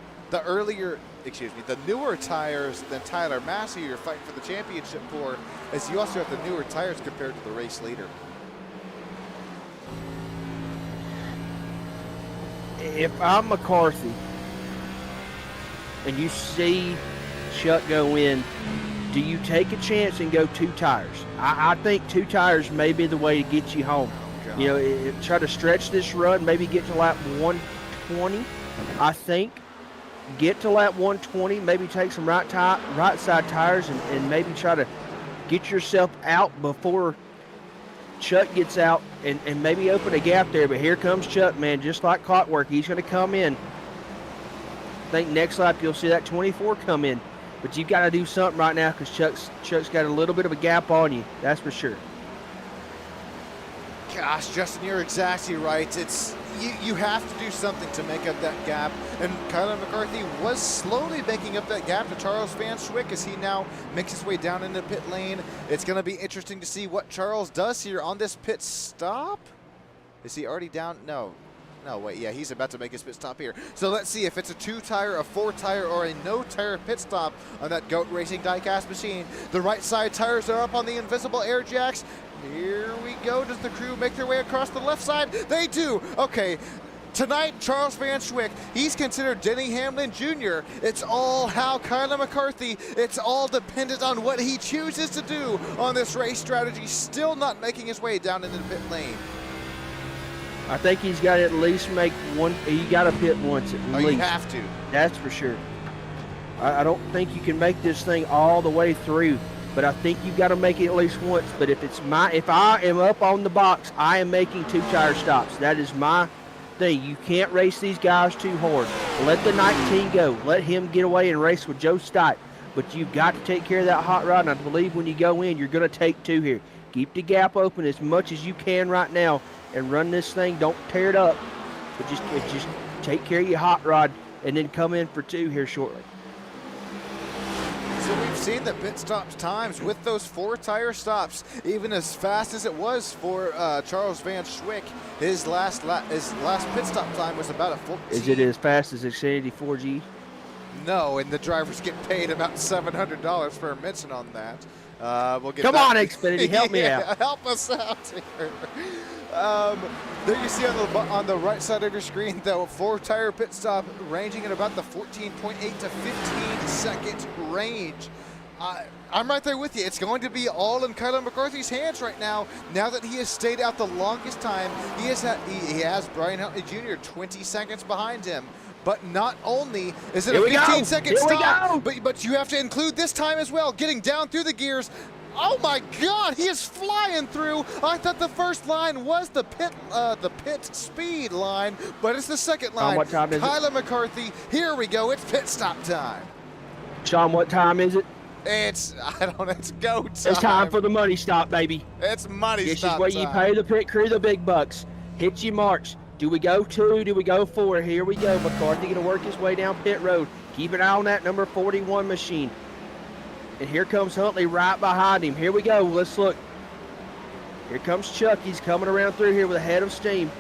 newer tires than Tyler Massey you're fighting for the championship for, as you also have the newer tires compared to the race leader. If I'm McCarthy and you see Chuck go in, do you take a chance and go 2 tires? I think 2 tires may be the way to get you home. God. You know, try to stretch this run, maybe get to lap 120, I think. Get to lap 120, maybe take some right side tires and maybe try to get yourself out before Chuck gets out and maybe open a gap there. But here comes Chuck, man, just like clockwork. He's going to come in. I think next lap you'll see that 24 come in. But you've got to do something right now because Chuck's got a little bit of a gap on you. That's for sure. Gosh, Justin, you're exactly right. It's you have to do something to make up that gap. And Kyler McCarthy was slowly making up that gap to Charles Van Schwick as he now makes his way down into the pit lane. It's going to be interesting to see what Charles does here on this pit stop. Is he already down? No, wait, yeah, he's about to make his pit stop here. So let's see if it's a 2-tire, a 4-tire, or a no-tire pit stop on that GOAT Racing diecast machine. The right side tires are up on the invisible air jacks. Here we go. Does the crew make their way across the left side? They do. Okay. Tonight, Charles Van Schwick, he's considered Denny Hamlin Jr. It's all how Kyler McCarthy, it's all dependent on what he chooses to do on this race strategy, still not making his way down into the pit lane. I think he's got to at least make one. He got to pit once at least. You have to. That's for sure. I don't think you can make this thing all the way through, but I think you've got to make it at least once. But if I am up on the box, I am making 2-tire stops. That is my thing. You can't race these guys too hard. Let the 19 go. Let him get away and race with Joe Stott. But you've got to take care of that hot rod, and I believe when you go in, you're going to take 2 here. Keep the gap open as much as you can right now and run this thing. Don't tear it up, but just take care of your hot rod and then come in for 2 here shortly. So we've seen the pit stops times with those 4-tire stops, even as fast as it was for Charles Van Schwick. His last pit stop time was about a 14. Is it as fast as Xfinity 4G? No, and the drivers get paid about $700 for a mention on that. We'll get Come that. on, Xfinity, help me out. Help us out here. There you see on the right side of your screen, the 4-tire pit stop ranging in about the 14.8 to 15 second range. I'm right there with you. It's going to be all in Kyler McCarthy's hands right now. Now that he has stayed out the longest time, he has Brian Huntley Jr. 20 seconds behind him. But not only is it a 15-second stop, but you have to include this time as well, getting down through the gears. Oh my God, he is flying through. I thought the first line was the pit speed line, but it's the second line. What time is Kyler McCarthy, here we go. It's pit stop time. Sean, what time is it? It's go time. It's time for the money stop, baby. It's money stop This is where you pay the pit crew the big bucks. Hit your marks. Do we go 2? Do we go 4? Here we go. McCarthy going to work his way down pit road. Keep an eye on that number 41 machine. And here comes Huntley right behind him. Here we go. Let's look. Here comes Chuck. He's coming around through here with a head of steam.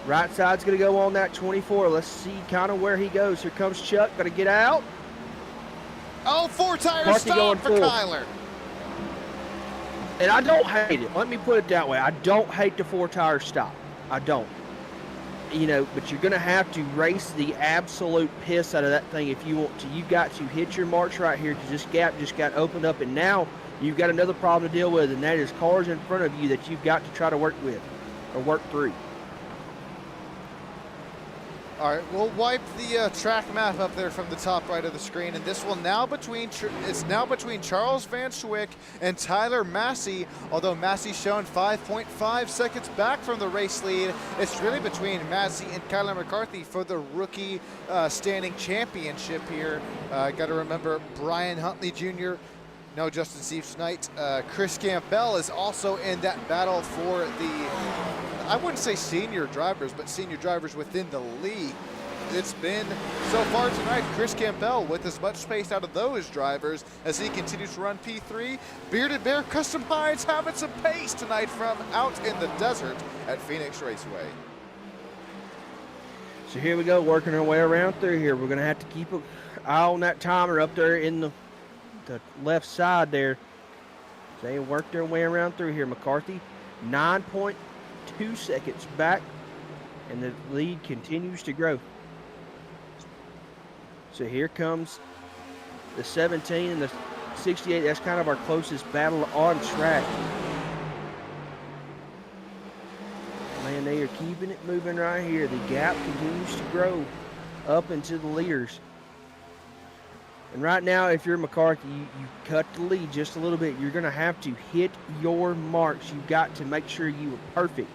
Right side's going to go on that 24. Let's see kind of where he goes. Here comes Chuck. Going to get out. Oh, 4-tire stop for Kyler. And I don't hate it. Let me put it that way. I don't hate the 4-tire stop. I don't. You know, but you're going to have to race the absolute piss out of that thing if you want to. You've got to hit your marks right here because this gap just got opened up, and now you've got another problem to deal with, and that is cars in front of you that you've got to try to work with or work through. All right, we'll wipe the track map up there from the top right of the screen, and this will now between Charles Van Schwick and Tyler Massey. Although Massey's shown 5.5 seconds back from the race lead, it's really between Massey and Kyler McCarthy for the rookie standing championship here. Got to remember Brian Huntley Jr. No Justin Steves tonight. Chris Campbell is also in that battle for the, I wouldn't say senior drivers, but senior drivers within the league. It's been, so far tonight, Chris Campbell with as much space out of those drivers as he continues to run P3. Bearded Bear Custom Hides having some pace tonight from out in the desert at Phoenix Raceway. So here we go, working our way around through here. We're going to have to keep an eye on that timer up there in the left side there. They work their way around through here. McCarthy 9.2 seconds back, and the lead continues to grow. So here comes the 17 and the 68. That's kind of our closest battle on track. Man, they are keeping it moving right here. The gap continues to grow up into the leaders. And right now, if you're McCarthy, you cut the lead just a little bit. You're going to have to hit your marks. You've got to make sure you are perfect.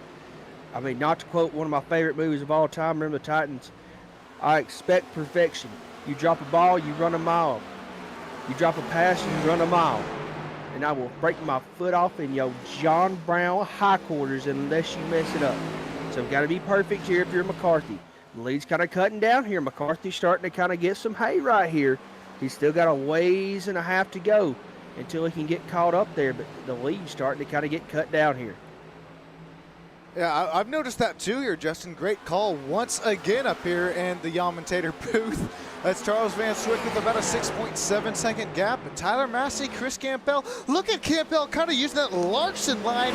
I mean, not to quote one of my favorite movies of all time, remember the Titans, I expect perfection. You drop a ball, you run a mile. You drop a pass, you run a mile. And I will break my foot off in your John Brown hindquarters unless you mess it up. So got to be perfect here if you're McCarthy. The lead's kind of cutting down here. McCarthy's starting to kind of get some hay right here. He's still got a ways and a half to go until he can get caught up there, but the lead's starting to kind of get cut down here. Yeah, I've noticed that too here, Justin. Great call once again up here in the Yamentator booth. That's Charles Van Schwick with about a 6.7 second gap. And Tyler Massey, Chris Campbell. Look at Campbell kind of using that Larson line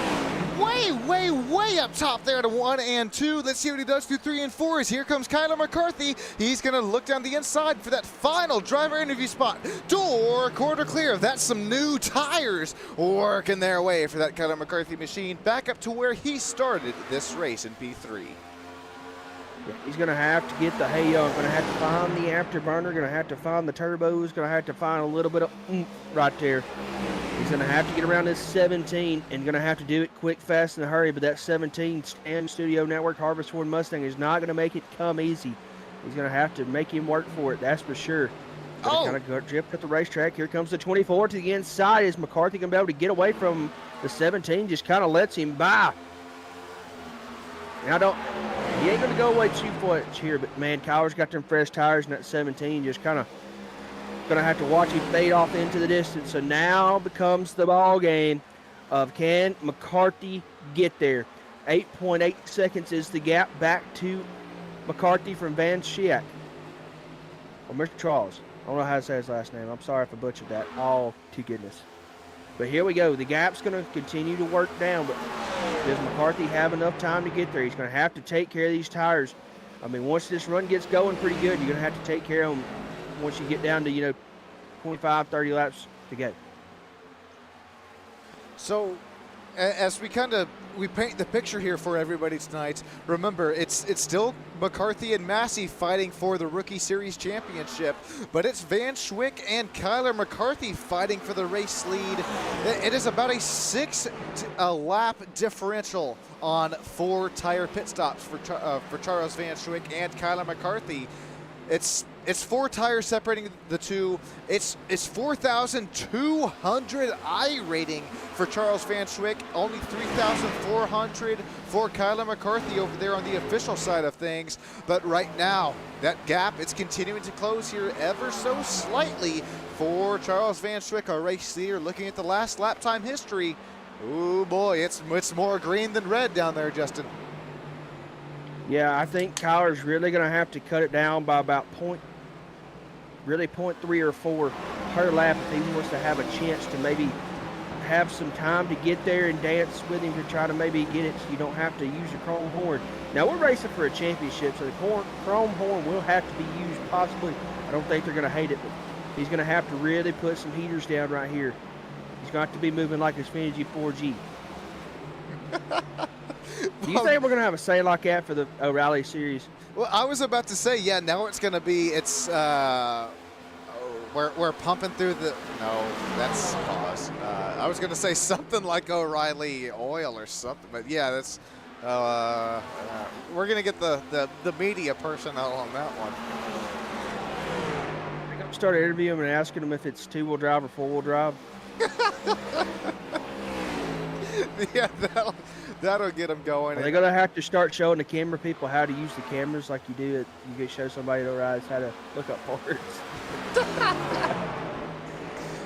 way up top there to 1 and 2. Let's see what he does through 3 and 4. As here comes Kyler McCarthy. He's going to look down the inside for that final driver interview spot. Door quarter clear. That's some new tires working their way for that Kyler McCarthy machine back up to where he started this race in P3. Yeah, he's going to have to get the hay on. Going to have to find the afterburner. Going to have to find the turbos. Going to have to find a little bit of oomph right there. He's going to have to get around this 17 and going to have to do it quick, fast, in a hurry. But that 17 and Studio Network Harvest Ford Mustang is not going to make it come easy. He's going to have to make him work for it, that's for sure. Kind of go drift at the racetrack. Here comes the 24 to the inside. Is McCarthy going to be able to get away from the 17? Just kind of lets him by. Now he ain't going to go away too much here, but man, Kyler's got them fresh tires, and that 17 just kind of going to have to watch him fade off into the distance. So now becomes the ball game of can McCarthy get there. 8.8 seconds is the gap back to McCarthy from Van Schwick. Or Mr. Charles. I don't know how to say his last name. I'm sorry if I butchered that. Oh, to goodness. But here we go. The gap's going to continue to work down, but does McCarthy have enough time to get there? He's going to have to take care of these tires. I mean, once this run gets going pretty good, you're going to have to take care of them once you get down to, 25, 30 laps to go. So, as we paint the picture here for everybody tonight, remember it's still McCarthy and Massey fighting for the Rookie Series championship, but it's Van Schwick and Kyler McCarthy fighting for the race lead. It is about a 6 lap differential on 4 tire pit stops for Charles Van Schwick and Kyler McCarthy. It's 4 tires separating the two. It's 4,200 iRating for Charles Van Schwick, only 3,400 for Kyler McCarthy over there on the official side of things. But right now, that gap, it's continuing to close here ever so slightly for Charles Van Schwick, our race leader. Looking at the last lap time history, oh boy, it's more green than red down there, Justin. Yeah, I think Kyler's really going to have to cut it down by about 0.3 or 4 per lap if he wants to have a chance to maybe have some time to get there and dance with him to try to maybe get it so you don't have to use your chrome horn. Now, we're racing for a championship, so the chrome horn will have to be used possibly. I don't think they're going to hate it, but he's going to have to really put some heaters down right here. He's going to have to be moving like his Xfinity 4G. Do you think we're going to have a say like that for the O'Reilly Series? Well, I was about to say, yeah, now it's going to be, we're pumping through the, no, that's pause. I was going to say something like O'Reilly Oil or something, but yeah, that's, we're going to get the media personnel on that one. I'm going to start interviewing them and asking them if it's 2-wheel drive or 4-wheel drive. Yeah, that'll get them going. They're going to have to start showing the camera people how to use the cameras like you do. You can show somebody that rides how to look up parts.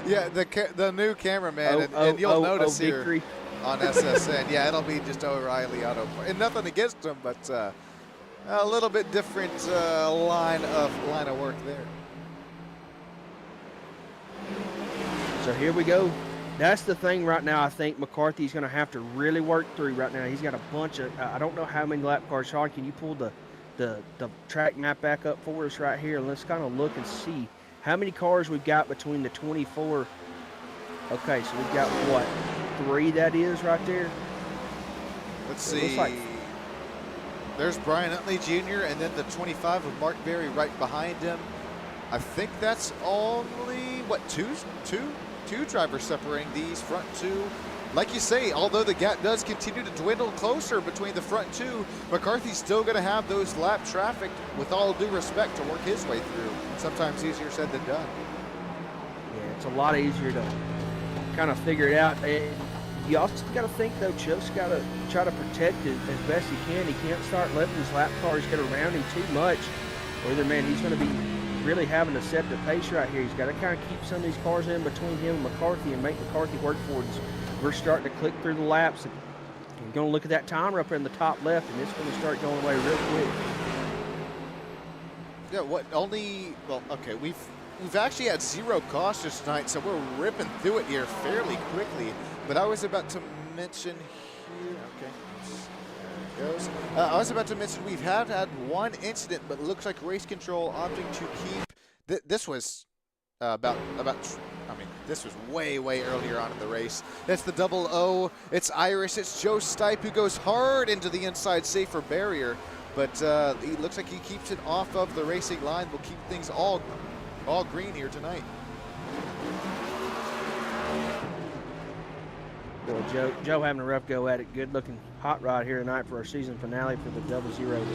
Yeah, the new cameraman, and you'll notice here victory. On SSN. Yeah, it'll be just O'Reilly Auto. And nothing against them, but a little bit different line of work there. So here we go. That's the thing right now I think McCarthy's going to have to really work through right now. He's got a bunch of, I don't know how many lap cars. Sean, can you pull the track map back up for us right here? And let's kind of look and see how many cars we've got between the 24. Okay, so we've got, what, 3 that is right there? Let's see. There's Brian Utley Jr. and then the 25 with Mark Berry right behind him. I think that's only, what, two drivers separating these front 2. Like you say, although the gap does continue to dwindle closer between the front 2, McCarthy's still going to have those lap traffic, with all due respect, to work his way through. Sometimes easier said than done. Yeah, it's a lot easier to kind of figure it out. You also got to think, though, Chuck's got to try to protect it as best he can. He can't start letting his lap cars get around him too much, or either, man, he's going to be really having to set the pace right here. He's got to kind of keep some of these cars in between him and McCarthy and make McCarthy work for it. We're starting to click through the laps, and you're going to look at that timer up in the top left, and it's going to start going away real quick. Yeah, okay, we've actually had 0 cautions tonight, so we're ripping through it here fairly quickly. But I was about to mention here, okay, there it goes. I was about to mention we've had 1 incident, but it looks like race control opting to keep. This was this was way earlier on in the race. That's the 00. It's Irish. It's Joe Stipe who goes hard into the inside safer barrier, but he looks like he keeps it off of the racing line. Will keep things all green here tonight. Well, Joe having a rough go at it. Good looking hot rod here tonight for our season finale for the 00.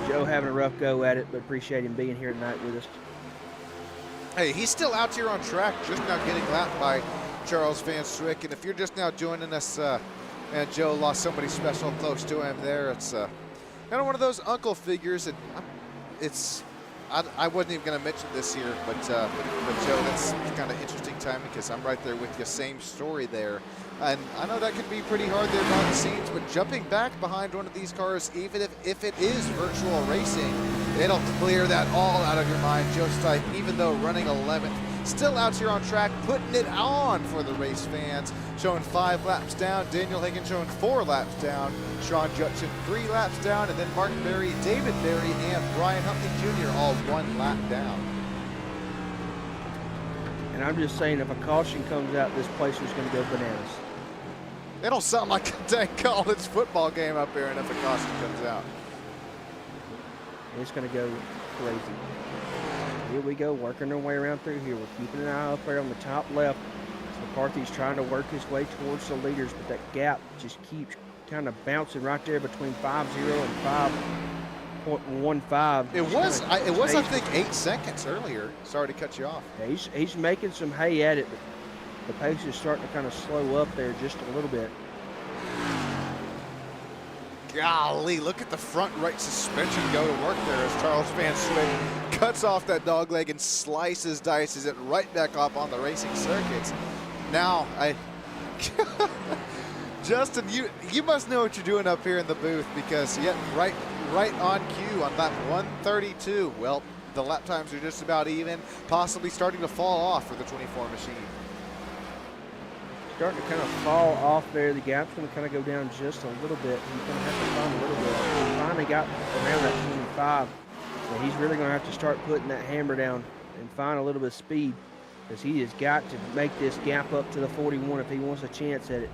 Joe having a rough go at it, but appreciate him being here tonight with us. Hey, he's still out here on track, just now getting lapped by Charles Van Schwick. And if you're just now joining us, and Joe lost somebody special close to him there, it's kind of one of those uncle figures. And I wasn't even going to mention this here, but Joe, that's kind of interesting timing because I'm right there with you. Same story there. And I know that can be pretty hard there behind the scenes, but jumping back behind one of these cars, even if it is virtual racing, it'll clear that all out of your mind. Joe Stipe, even though running 11th, still out here on track, putting it on for the race fans, showing 5 laps down. Daniel Hagan showing 4 laps down. Sean Judson 3 laps down, and then Mark Berry, David Berry, and Brian Huntley Jr. all 1 lap down. And I'm just saying, if a caution comes out, this place is going to go bananas. It don't sound like a dang college football game up here, and if a caution comes out. It's going to go crazy. Here we go, working our way around through here. We're keeping an eye up there on the top left. McCarthy's trying to work his way towards the leaders, but that gap just keeps kind of bouncing right there between 5.0 and 5.15. It was I think 8 seconds earlier. Sorry to cut you off. Yeah, he's making some hay at it, but the pace is starting to kind of slow up there just a little bit. Golly, look at the front right suspension go to work there as Charles Van Swick cuts off that dog leg and dices it right back up on the racing circuits. Now, Justin, you must know what you're doing up here in the booth, because yet right on cue on lap 132. Well, the lap times are just about even, possibly starting to fall off for the 24 machine. Starting to kind of fall off there. The gap's going to kind of go down just a little bit. He's going to have to find a little bit. He finally got around that 25. So he's really going to have to start putting that hammer down and find a little bit of speed, because he has got to make this gap up to the 41 if he wants a chance at it.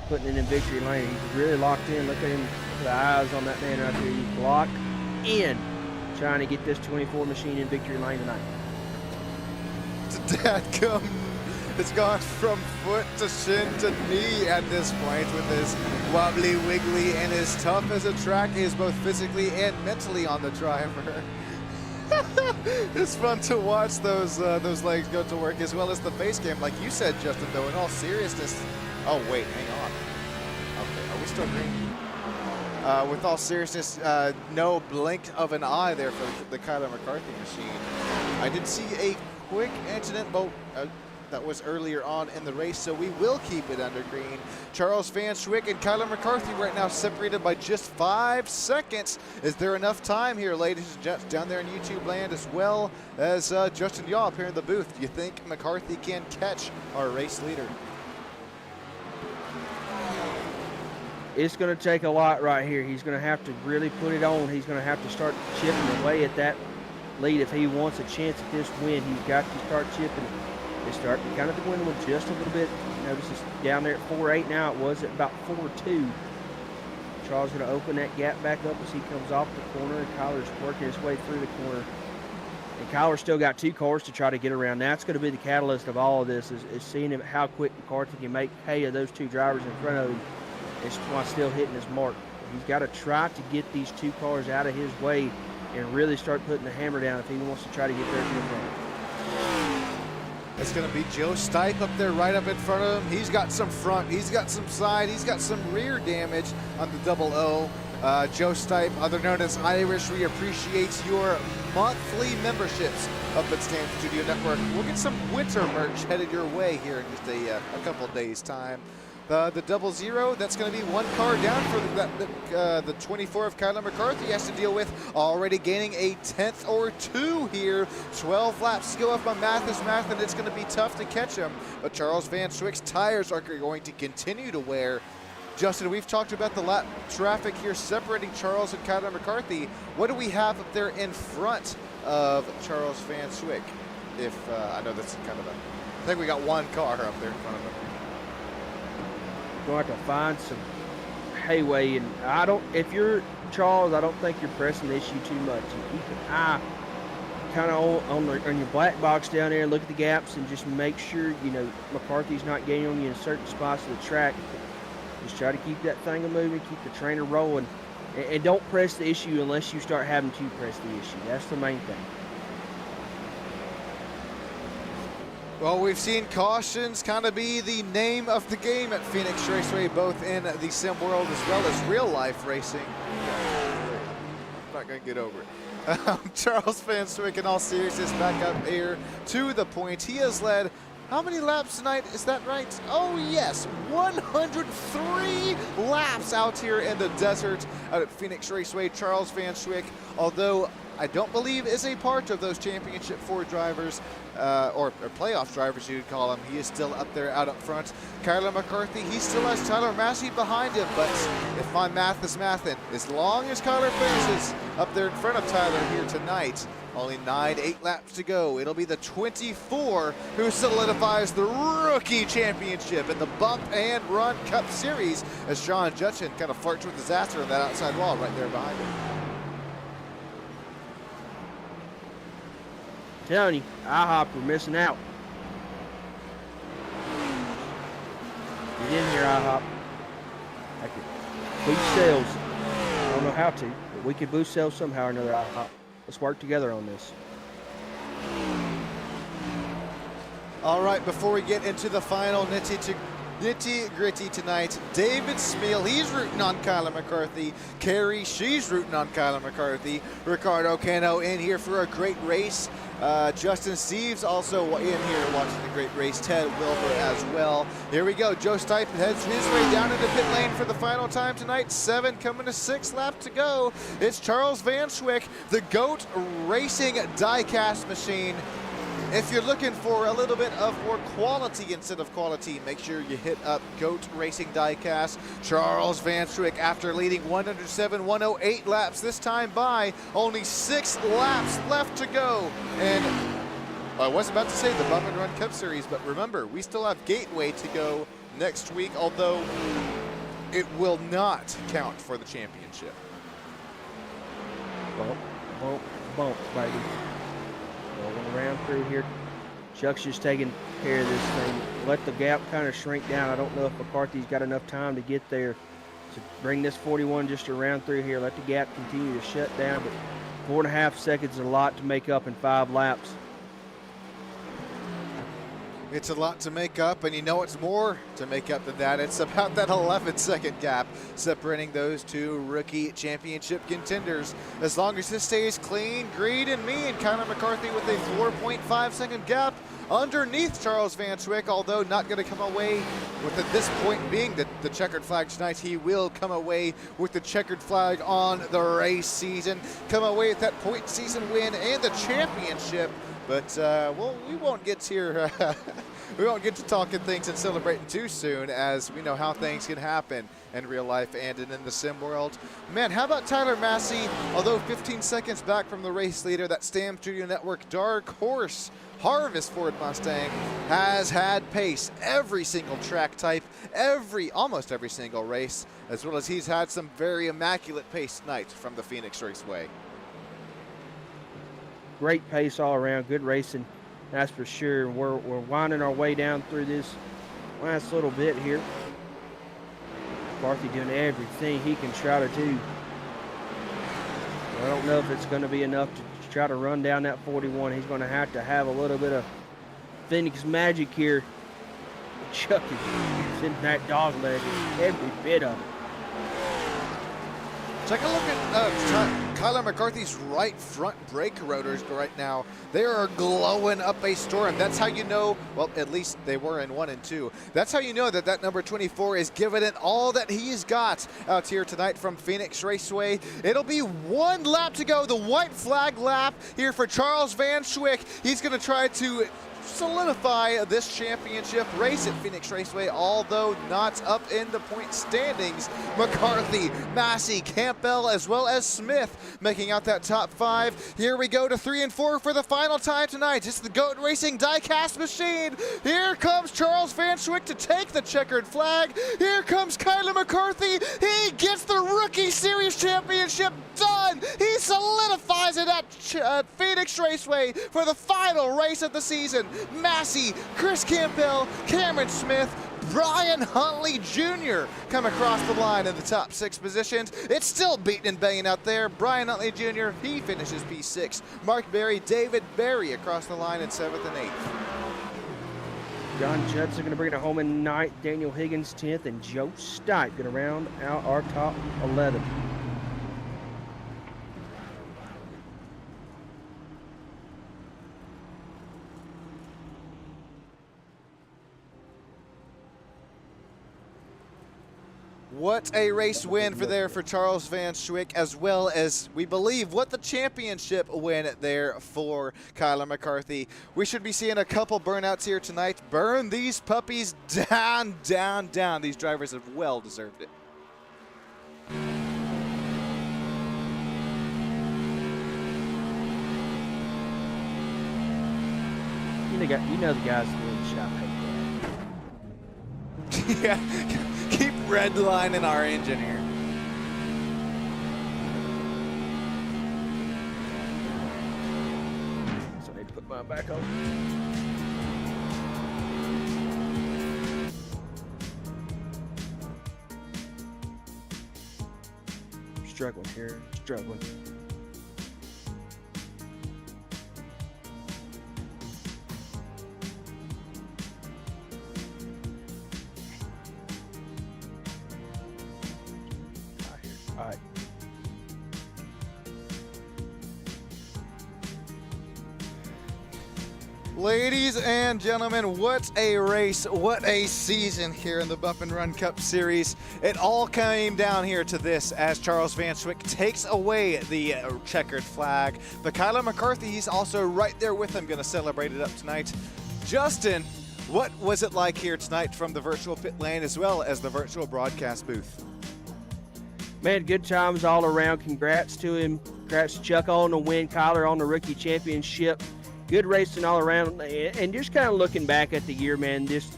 Putting it in victory lane. He's really locked in. Look at him, the eyes on that man right there. He's locked in, trying to get this 24 machine in victory lane tonight. Dadgum. It's gone from foot to shin to knee at this point with this wobbly wiggly, and as tough as a track is both physically and mentally on the driver. It's fun to watch those legs go to work, as well as the face cam. Like you said, Justin, though, in all seriousness. Oh, wait, hang on. Okay, are we still green? With all seriousness, no blink of an eye there for the Kyler McCarthy machine. I did see a quick incident, but that was earlier on in the race, so we will keep it under green. Charles Van Swick and Kyler McCarthy right now separated by just 5 seconds. Is there enough time here, ladies and gents, down there in YouTube land, as well as Justin Yaw up here in the booth? Do you think McCarthy can catch our race leader? It's going to take a lot right here. He's going to have to really put it on. He's going to have to start chipping away at that lead if he wants a chance at this win. He's got to start chipping. It's starting to kind of dwindle just a little bit. Notice it's down there at 4.8 now. It was at about 4.2. Charles going to open that gap back up as he comes off the corner, and Kyler's working his way through the corner. And Kyler's still got 2 cars to try to get around. That's going to be the catalyst of all of this, is seeing how quick McCarthy can make hay of those 2 drivers in front of him. It's while still hitting his mark. He's got to try to get these 2 cars out of his way and really start putting the hammer down if he wants to try to get there to the front. It's going to be Joe Stipe up there right up in front of him. He's got some front, he's got some side, he's got some rear damage on the double O. Joe Stipe, other known as Irish, we appreciate your monthly memberships up at Stand Studio Network. We'll get some winter merch headed your way here in just a couple of days' time. The 00, that's going to be 1 car down for the 24 of Kyler McCarthy has to deal with, already gaining a 10th or 2 here. 12 laps to go up on Mathis, and it's going to be tough to catch him. But Charles Van Swick's tires are going to continue to wear. Justin, we've talked about the lap traffic here separating Charles and Kyler McCarthy. What do we have up there in front of Charles Van Swick? I know that's kind of I think we got 1 car up there in front of him. Going to have to find some hayway, and if you're Charles, I don't think you're pressing the issue too much. You keep an eye kind of on your black box down there, look at the gaps, and just make sure McCarthy's not gaining on you in certain spots of the track. Just try to keep that thing moving, keep the trainer rolling, and don't press the issue unless you start having to press the issue. That's the main thing. Well, we've seen cautions kind of be the name of the game at Phoenix Raceway, both in the sim world as well as real life racing. I'm not going to get over it. Charles Van Swick, in all seriousness, back up here to the point. He has led how many laps tonight? Is that right? Oh, yes, 103 laps out here in the desert out at Phoenix Raceway. Charles Van Swick, although I don't believe is a part of those Championship 4 drivers, or playoff drivers you'd call him. He is still up there out up front. Kyler McCarthy, he still has Tyler Massey behind him, but if my math is mathin', as long as Kyler finishes up there in front of Tyler here tonight, only 8 laps to go. It'll be the 24 who solidifies the Rookie Championship in the Bump and Run Cup Series as Sean Judson kind of flirts with disaster on that outside wall right there behind him. Telling you, IHOP, we're missing out. Get in here, IHOP. I could boost sales. I don't know how to, but we could boost sales somehow or another, IHOP. Let's work together on this. All right, before we get into the final nitty-gritty tonight, David Smeal, he's rooting on Kyler McCarthy. Carrie, she's rooting on Kyler McCarthy. Ricardo Cano in here for a great race. Justin Steves also in here watching the great race. Ted Wilbur as well. Here we go. Joe Stipe heads his way down into pit lane for the final time tonight. 7 coming to 6 lap to go. It's Charles Van Schwick, the GOAT Racing die-cast machine. If you're looking for a little bit of more quality instead of quality, make sure you hit up GOAT Racing Diecast. Charles Van Schwick, after leading 107-108 laps this time by, only 6 laps left to go. And I was about to say the Bump and Run Cup Series, but remember, we still have Gateway to go next week, although it will not count for the championship. Bump, bump, bump, baby. Rolling around through here. Chuck's just taking care of this thing. Let the gap kind of shrink down. I don't know if McCarthy's got enough time to get there to bring this 41 just around through here. Let the gap continue to shut down, but 4.5 seconds is a lot to make up in 5 laps. It's a lot to make up, and you know it's more to make up than that. It's about that 11-second gap separating those two rookie championship contenders. As long as this stays clean, green, and mean, Kyler McCarthy with a 4.5-second gap underneath Charles Van Schwick, although not going to come away with, at this point being the checkered flag tonight, he will come away with the checkered flag on the race season, come away with that point season win and the championship. But well, we won't get here. We won't get to talking things and celebrating too soon, as we know how things can happen in real life and in the sim world. Man, how about Tyler Massey? Although 15 seconds back from the race leader, that Stam Studio Network dark horse Harvest Ford Mustang has had pace every single track type, almost every single race, as well as he's had some very immaculate pace tonight from the Phoenix Raceway. Great pace all around, good racing, that's for sure. We're winding our way down through this last little bit here. McCarthy doing everything he can try to do. I don't know if it's going to be enough to try to run down that 41. He's going to have a little bit of Phoenix magic here. Chuck is in that dog leg, every bit of it. Take a look at Kyler McCarthy's right front brake rotors right now. They are glowing up a storm. That's how you know, well, at least they were in 1 and 2. That's how you know that that number 24 is giving it all that he's got out here tonight from Phoenix Raceway. It'll be 1 lap to go, the white flag lap here for Charles Van Schwick. He's going to try to solidify this championship race at Phoenix Raceway, although not up in the point standings. McCarthy, Massey, Campbell, as well as Smith making out that top 5. Here we go to 3 and 4 for the final time tonight. It's the GOAT Racing die-cast machine. Here comes Charles Van Schwick to take the checkered flag. Here comes Kyler McCarthy. He gets the Rookie Series Championship done. He solidifies it at Phoenix Raceway for the final race of the season. Massey, Chris Campbell, Cameron Smith, Brian Huntley Jr. come across the line in the top 6 positions. It's still beating and banging out there. Brian Huntley Jr., he finishes P6. Mark Berry, David Berry across the line in 7th and 8th. John Judson going to bring it home in 9th, Daniel Higgins 10th, and Joe Stipe going to round out our top 11. What a race win for Charles Van Schwick, as well as, we believe, what the championship win there for Kyler McCarthy. We should be seeing a couple burnouts here tonight. Burn these puppies down, down, down. These drivers have well deserved it. You know the guys in the shop hate Yeah, keep redlining our engine here. that. So I need to put mine back on. Struggling here, struggling. All right. Ladies and gentlemen, what a race, what a season here in the Bump and Run Cup Series. It all came down here to this as Charles Van Schwick takes away the checkered flag. But Kyler McCarthy, he's also right there with him, going to celebrate it up tonight. Justin, what was it like here tonight from the virtual pit lane as well as the virtual broadcast booth? Man, good times all around. Congrats to him. Congrats to Chuck on the win, Kyler on the rookie championship. Good racing all around. And just kind of looking back at the year, man, this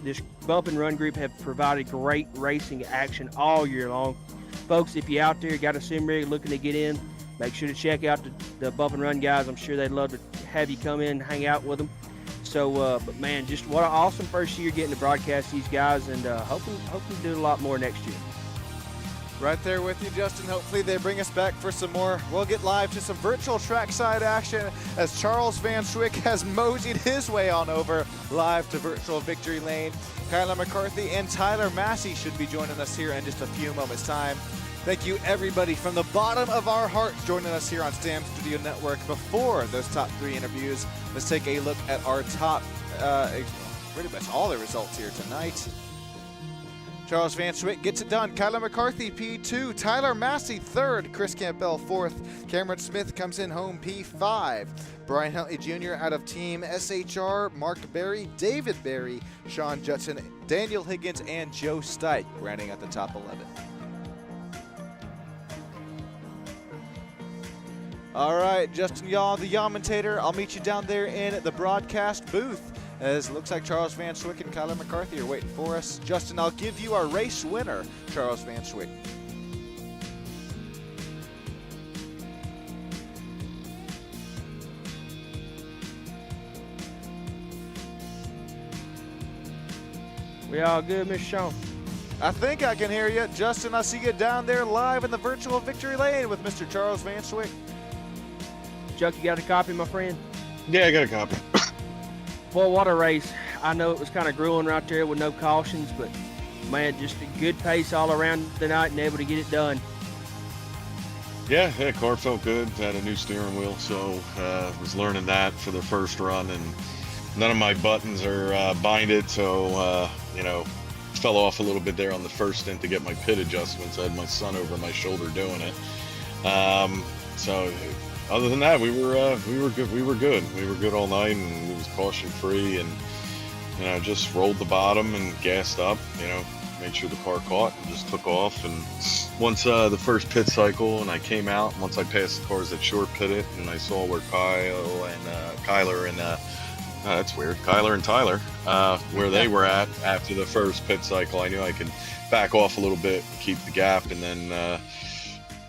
Bump and Run group have provided great racing action all year long. Folks, if you're out there, got a sim rig looking to get in, make sure to check out the Bump and Run guys. I'm sure they'd love to have you come in and hang out with them. So, but man, just what an awesome first year getting to broadcast these guys, and hoping to do a lot more next year. Right there with you, Justin. Hopefully they bring us back for some more. We'll get live to some virtual trackside action as Charles Van Schwick has moseyed his way on over live to virtual victory lane. Kyler McCarthy and Tyler Massey should be joining us here in just a few moments' time. Thank you, everybody, from the bottom of our hearts joining us here on Stam Studio Network. Before those top three interviews, let's take a look at our top, pretty much all the results here tonight. Charles Van Schwick gets it done. Kyler McCarthy, P2. Tyler Massey, 3rd. Chris Campbell, 4th. Cameron Smith comes in home, P5. Brian Huntley Jr. out of Team SHR. Mark Berry, David Berry, Sean Judson, Daniel Higgins, and Joe Stike rounding at the top 11. All right, Justin Yaw, the Yamentator. I'll meet you down there in the broadcast booth. As it looks like Charles Van Schwick and Kyler McCarthy are waiting for us. Justin, I'll give you our race winner, Charles Van Schwick. We all good, Mr. Sean? I think I can hear you. Justin, I see you down there live in the virtual victory lane with Mr. Charles Van Schwick. Chuck, you got a copy, my friend? Yeah, I got a copy. Boy, what a race. I know it was kind of grueling right there with no cautions, but, man, just a good pace all around tonight and able to get it done. Yeah, car felt good. Had a new steering wheel, so was learning that for the first run, and none of my buttons are binded, so, fell off a little bit there on the first stint to get my pit adjustments. I had my son over my shoulder doing it. So other than that, we were good. We were good all night, and it was caution free, and just rolled the bottom and gassed up. Made sure the car caught and just took off. And once the first pit cycle, and I came out, once I passed the cars that short pitted, and I saw where Kyler and that's weird, Kyler and Tyler, where they were at after the first pit cycle, I knew I could back off a little bit, keep the gap, and then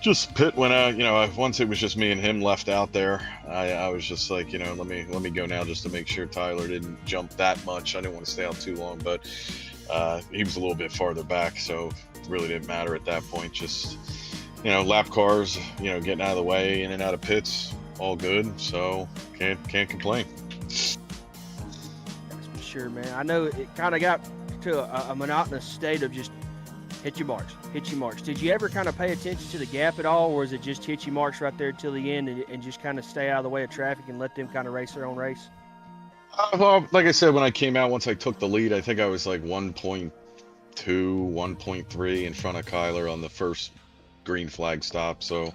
just pit went out. Once it was just me and him left out there, I was just like, let me go now just to make sure Tyler didn't jump that much. I didn't want to stay out too long, but he was a little bit farther back, so it really didn't matter at that point. Just lap cars, getting out of the way, in and out of pits, all good. So can't complain. That's for sure, man. I know it kind of got to a monotonous state of just hit your marks. Did you ever kind of pay attention to the gap at all, or was it just hit your marks right there till the end and just kind of stay out of the way of traffic and let them kind of race their own race? Well, like I said, when I came out, once I took the lead, I think I was like 1.2 1.3 in front of Kyler on the first green flag stop. So,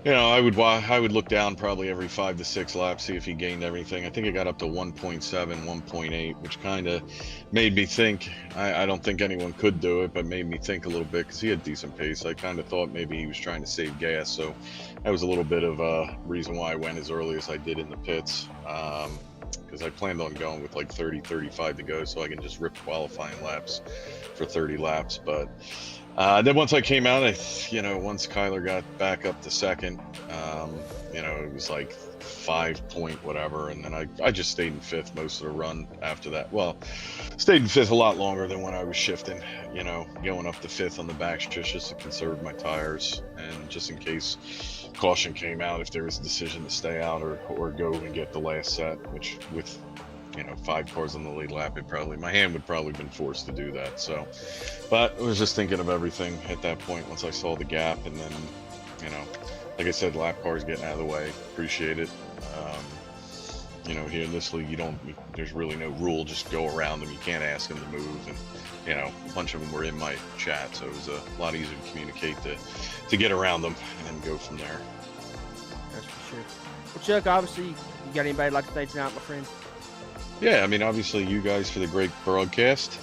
you know, I would look down probably every 5 to 6 laps, see if he gained everything. I think it got up to 1.7, 1.8, which kind of made me think. I don't think anyone could do it, but made me think a little bit because he had decent pace. I kind of thought maybe he was trying to save gas, so that was a little bit of a reason why I went as early as I did in the pits. Because I planned on going with like 30, 35 to go, so I can just rip qualifying laps for 30 laps, but. Then once I came out, once Kyler got back up to second, it was like 5 point whatever, and then I just stayed in fifth most of the run after that. Well, stayed in fifth a lot longer than when I was shifting, going up to fifth on the back stretch just to conserve my tires and just in case caution came out if there was a decision to stay out or go and get the last set, which with 5 cars on the lead lap, my hand would probably been forced to do that. So, but I was just thinking of everything at that point once I saw the gap, and then, like I said, lap cars getting out of the way. Appreciate it. Here in this league, there's really no rule. Just go around them. You can't ask them to move, and a bunch of them were in my chat, so it was a lot easier to communicate to get around them and go from there. That's for sure. Well, Chuck, obviously, you got anybody like to thank tonight, my friend? Yeah, I mean, obviously, you guys for the great broadcast.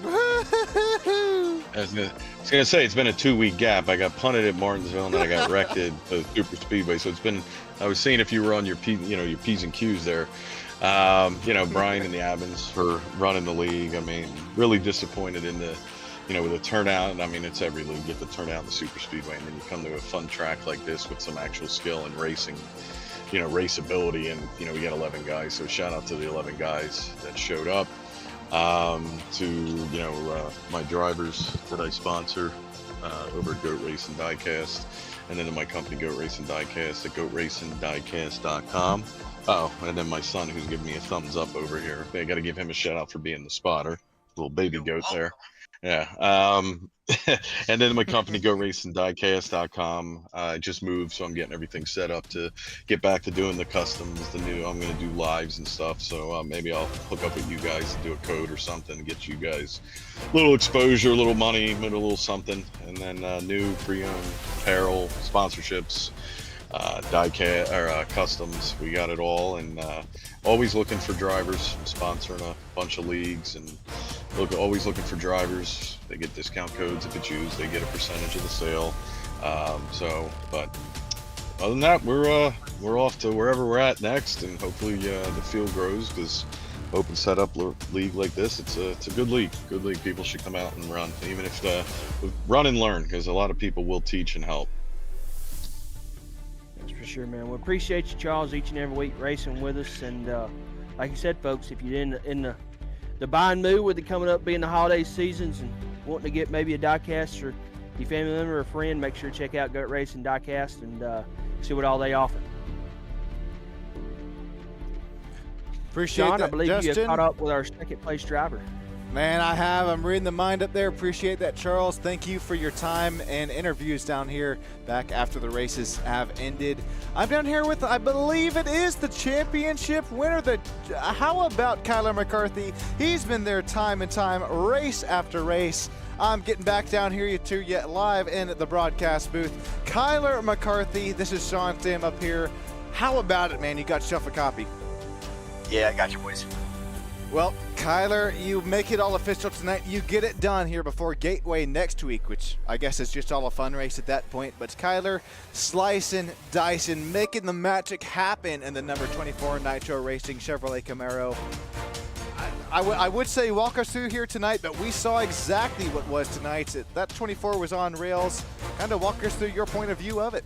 I was gonna say it's been a 2-week gap. I got punted at Martinsville and then I got wrecked at the Super Speedway. So it's been. I was seeing if you were on your P's and Q's there. Brian and the Abbins for running the league. I mean, really disappointed in the, with the turnout. And I mean, it's every league. You get the turnout in the Super Speedway, and then you come to a fun track like this with some actual skill and racing. Raceability, and we got 11 guys, so shout out to the 11 guys that showed up. To my drivers that I sponsor over at Goat Racing Diecast, and then to my company Goat Racing Diecast at goatracingdiecast.com. Oh, and then my son who's giving me a thumbs up over here. I got to give him a shout out for being the spotter, little baby goat there. Yeah. And then my company, GoRacingDiecast.com. I just moved, so I'm getting everything set up to get back to doing the customs, I'm going to do lives and stuff. So maybe I'll hook up with you guys and do a code or something to get you guys a little exposure, a little money, maybe a little something. And then new pre-owned apparel, sponsorships, diecast or customs. We got it all, and always looking for drivers. I'm sponsoring a bunch of leagues, and always looking for drivers. They get discount codes if it's used. They get a percentage of the sale. But other than that, we're off to wherever we're at next, and hopefully the field grows, because open setup league like this, it's a good league. Good league. People should come out and run, even if run and learn, because a lot of people will teach and help. That's for sure, man. We appreciate you, Charles, each and every week racing with us. And like you said, folks, if you're in the buying mood with it coming up being the holiday seasons and wanting to get maybe a diecast or your family member or a friend, make sure to check out Goat Racing Diecast and see what all they offer. Appreciate John, that, I believe Justin. you have caught up with our second place driver. Man, I have. I'm reading the mind up there. Appreciate that, Charles. Thank you for your time and interviews down here back after the races have ended. I'm down here with, I believe it is the championship winner. How about Kyler McCarthy? He's been there time and time, race after race. I'm getting back down here to you live in the broadcast booth. Kyler McCarthy, this is Sean Sam up here. How about it, man? You got yourself a copy. Yeah, I got you, boys. Well, Kyler, you make it all official tonight. You get it done here before Gateway next week, which I guess is just all a fun race at that point. But Kyler, slicing, dicing, making the magic happen in the number 24 Nitro Racing Chevrolet Camaro. I would say walk us through here tonight, but we saw exactly what was tonight. That 24 was on rails. Kind of walk us through your point of view of it.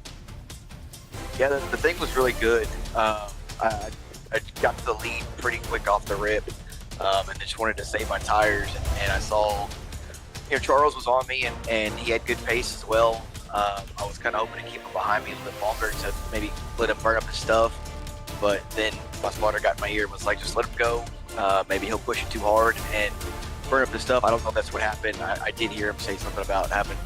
Yeah, the thing was really good. I got to the lead pretty quick off the rip. And just wanted to save my tires, and I saw, Charles was on me, and he had good pace as well. I was kind of hoping to keep him behind me a little bit longer to maybe let him burn up his stuff, but then my spotter got in my ear and was like, just let him go. Maybe he'll push it too hard and burn up his stuff. I don't know if that's what happened. I did hear him say something about having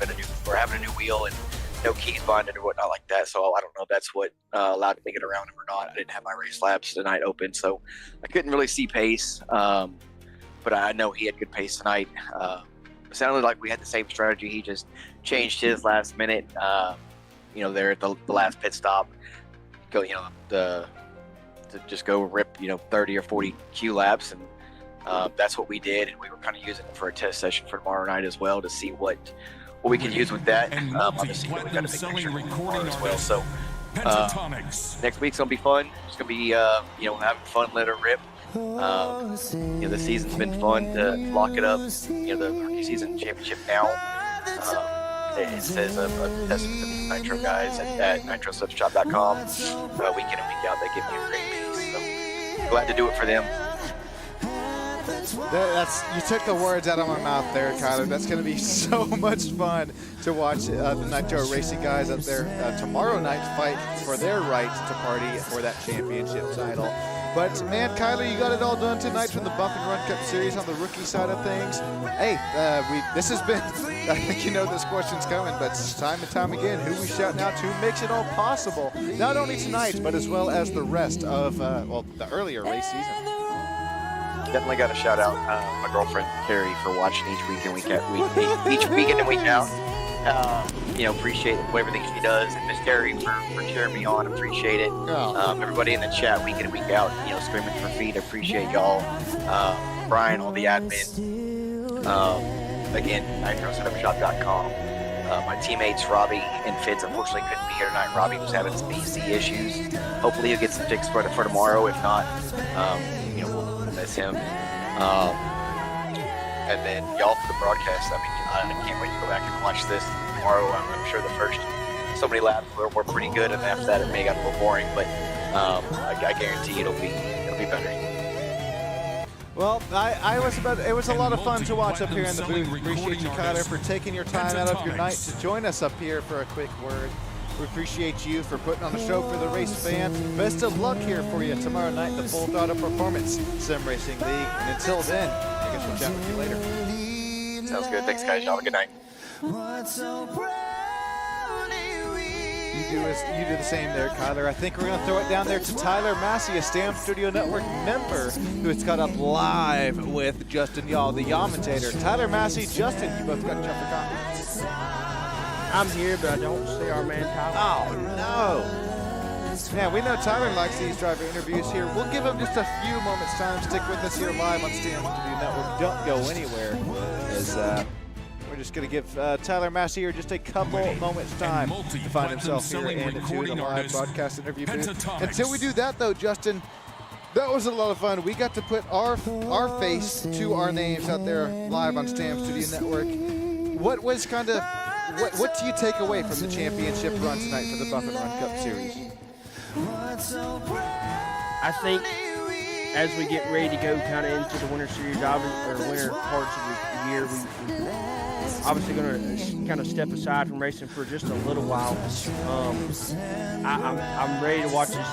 a new wheel and no keys bonded or whatnot like that. So I don't know if that's what allowed me to get around him or not. I didn't have my race laps tonight open, so I couldn't really see pace. but I know he had good pace tonight. It sounded like we had the same strategy. He just changed his last minute. There at the last pit stop, to just go rip 30 or 40 Q laps, and that's what we did. And we were kind of using it for a test session for tomorrow night as well to see what we could use with that. Obviously, we got a big picture tomorrow as well. So next week's gonna be fun. It's gonna be having fun, let her rip. The season's been fun to lock it up. The rookie season championship now. It says a testament to these Nitro guys at nitrosubshop.com. Week in and week out, they give me a great piece. So glad to do it for them. You took the words out of my mouth there, Kyler. That's going to be so much fun to watch the Nitro Racing guys up there tomorrow night fight for their right to party for that championship title. But, man, Kyler, you got it all done tonight from the Bump and Run Cup Series on the rookie side of things. Hey, this has been, I think you know this question's coming, but time and time again, who we shouting out to makes it all possible, not only tonight, but as well as the rest of, the earlier race season. Definitely got to shout out my girlfriend, Carrie, for watching each week and week and week out. Appreciate everything she does, and Miss Terry for cheering me on. Appreciate it. Everybody in the chat week in and week out, screaming for feet. Appreciate y'all. Brian, all the admin. Again, nitrosetupshop.com. My teammates Robbie and Fitz unfortunately couldn't be here tonight. Robbie was having some PC issues. Hopefully he'll get some fixed for tomorrow. If not, we'll miss him. And then y'all for the broadcast. I can't wait to go back and watch this tomorrow. I'm sure the first so many laps were pretty good, and after that it may got a little boring. But I guarantee it'll be better. Well, it was a lot of fun to watch up here in the booth. Appreciate you, Kyler, for taking your time out of your night to join us up here for a quick word. We appreciate you for putting on a show for the race fan. Best of luck here for you tomorrow night, the Full Throttle Performance Sim Racing League. And until then, I guess we'll chat with you later. Sounds good. Thanks, guys. Y'all have a good night. You do the same there, Kyler. I think we're going to throw it down there to Tyler Massey, a Stam Studio Network member, who is caught up live with Justin Yaw, the Yamentator. Tyler Massey, Justin, you both got jump for coffee. I'm here, but I don't see our man Tyler. Oh, no. Yeah, we know Tyler likes these driver interviews here. We'll give him just a few moments time. Stick with us here live on Stam Studio Network. Don't go anywhere, as we're just going to give Tyler Massey here just a couple moments time to find himself here into the live broadcast interview booth. Until we do that, though, Justin, that was a lot of fun. We got to put our face to our names out there live on Stam Studio Network. What was kind of what do you take away from the championship run tonight for the Bump and Run Cup Series? I think as we get ready to go kind of into the winter series, or winter parts of the year, we obviously going to kind of step aside from racing for just a little while. I'm ready to watch this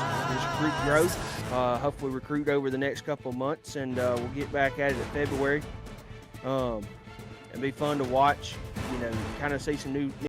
group growth. Hopefully recruit over the next couple of months, and we'll get back at it in February. It'll be fun to watch, kind of see some new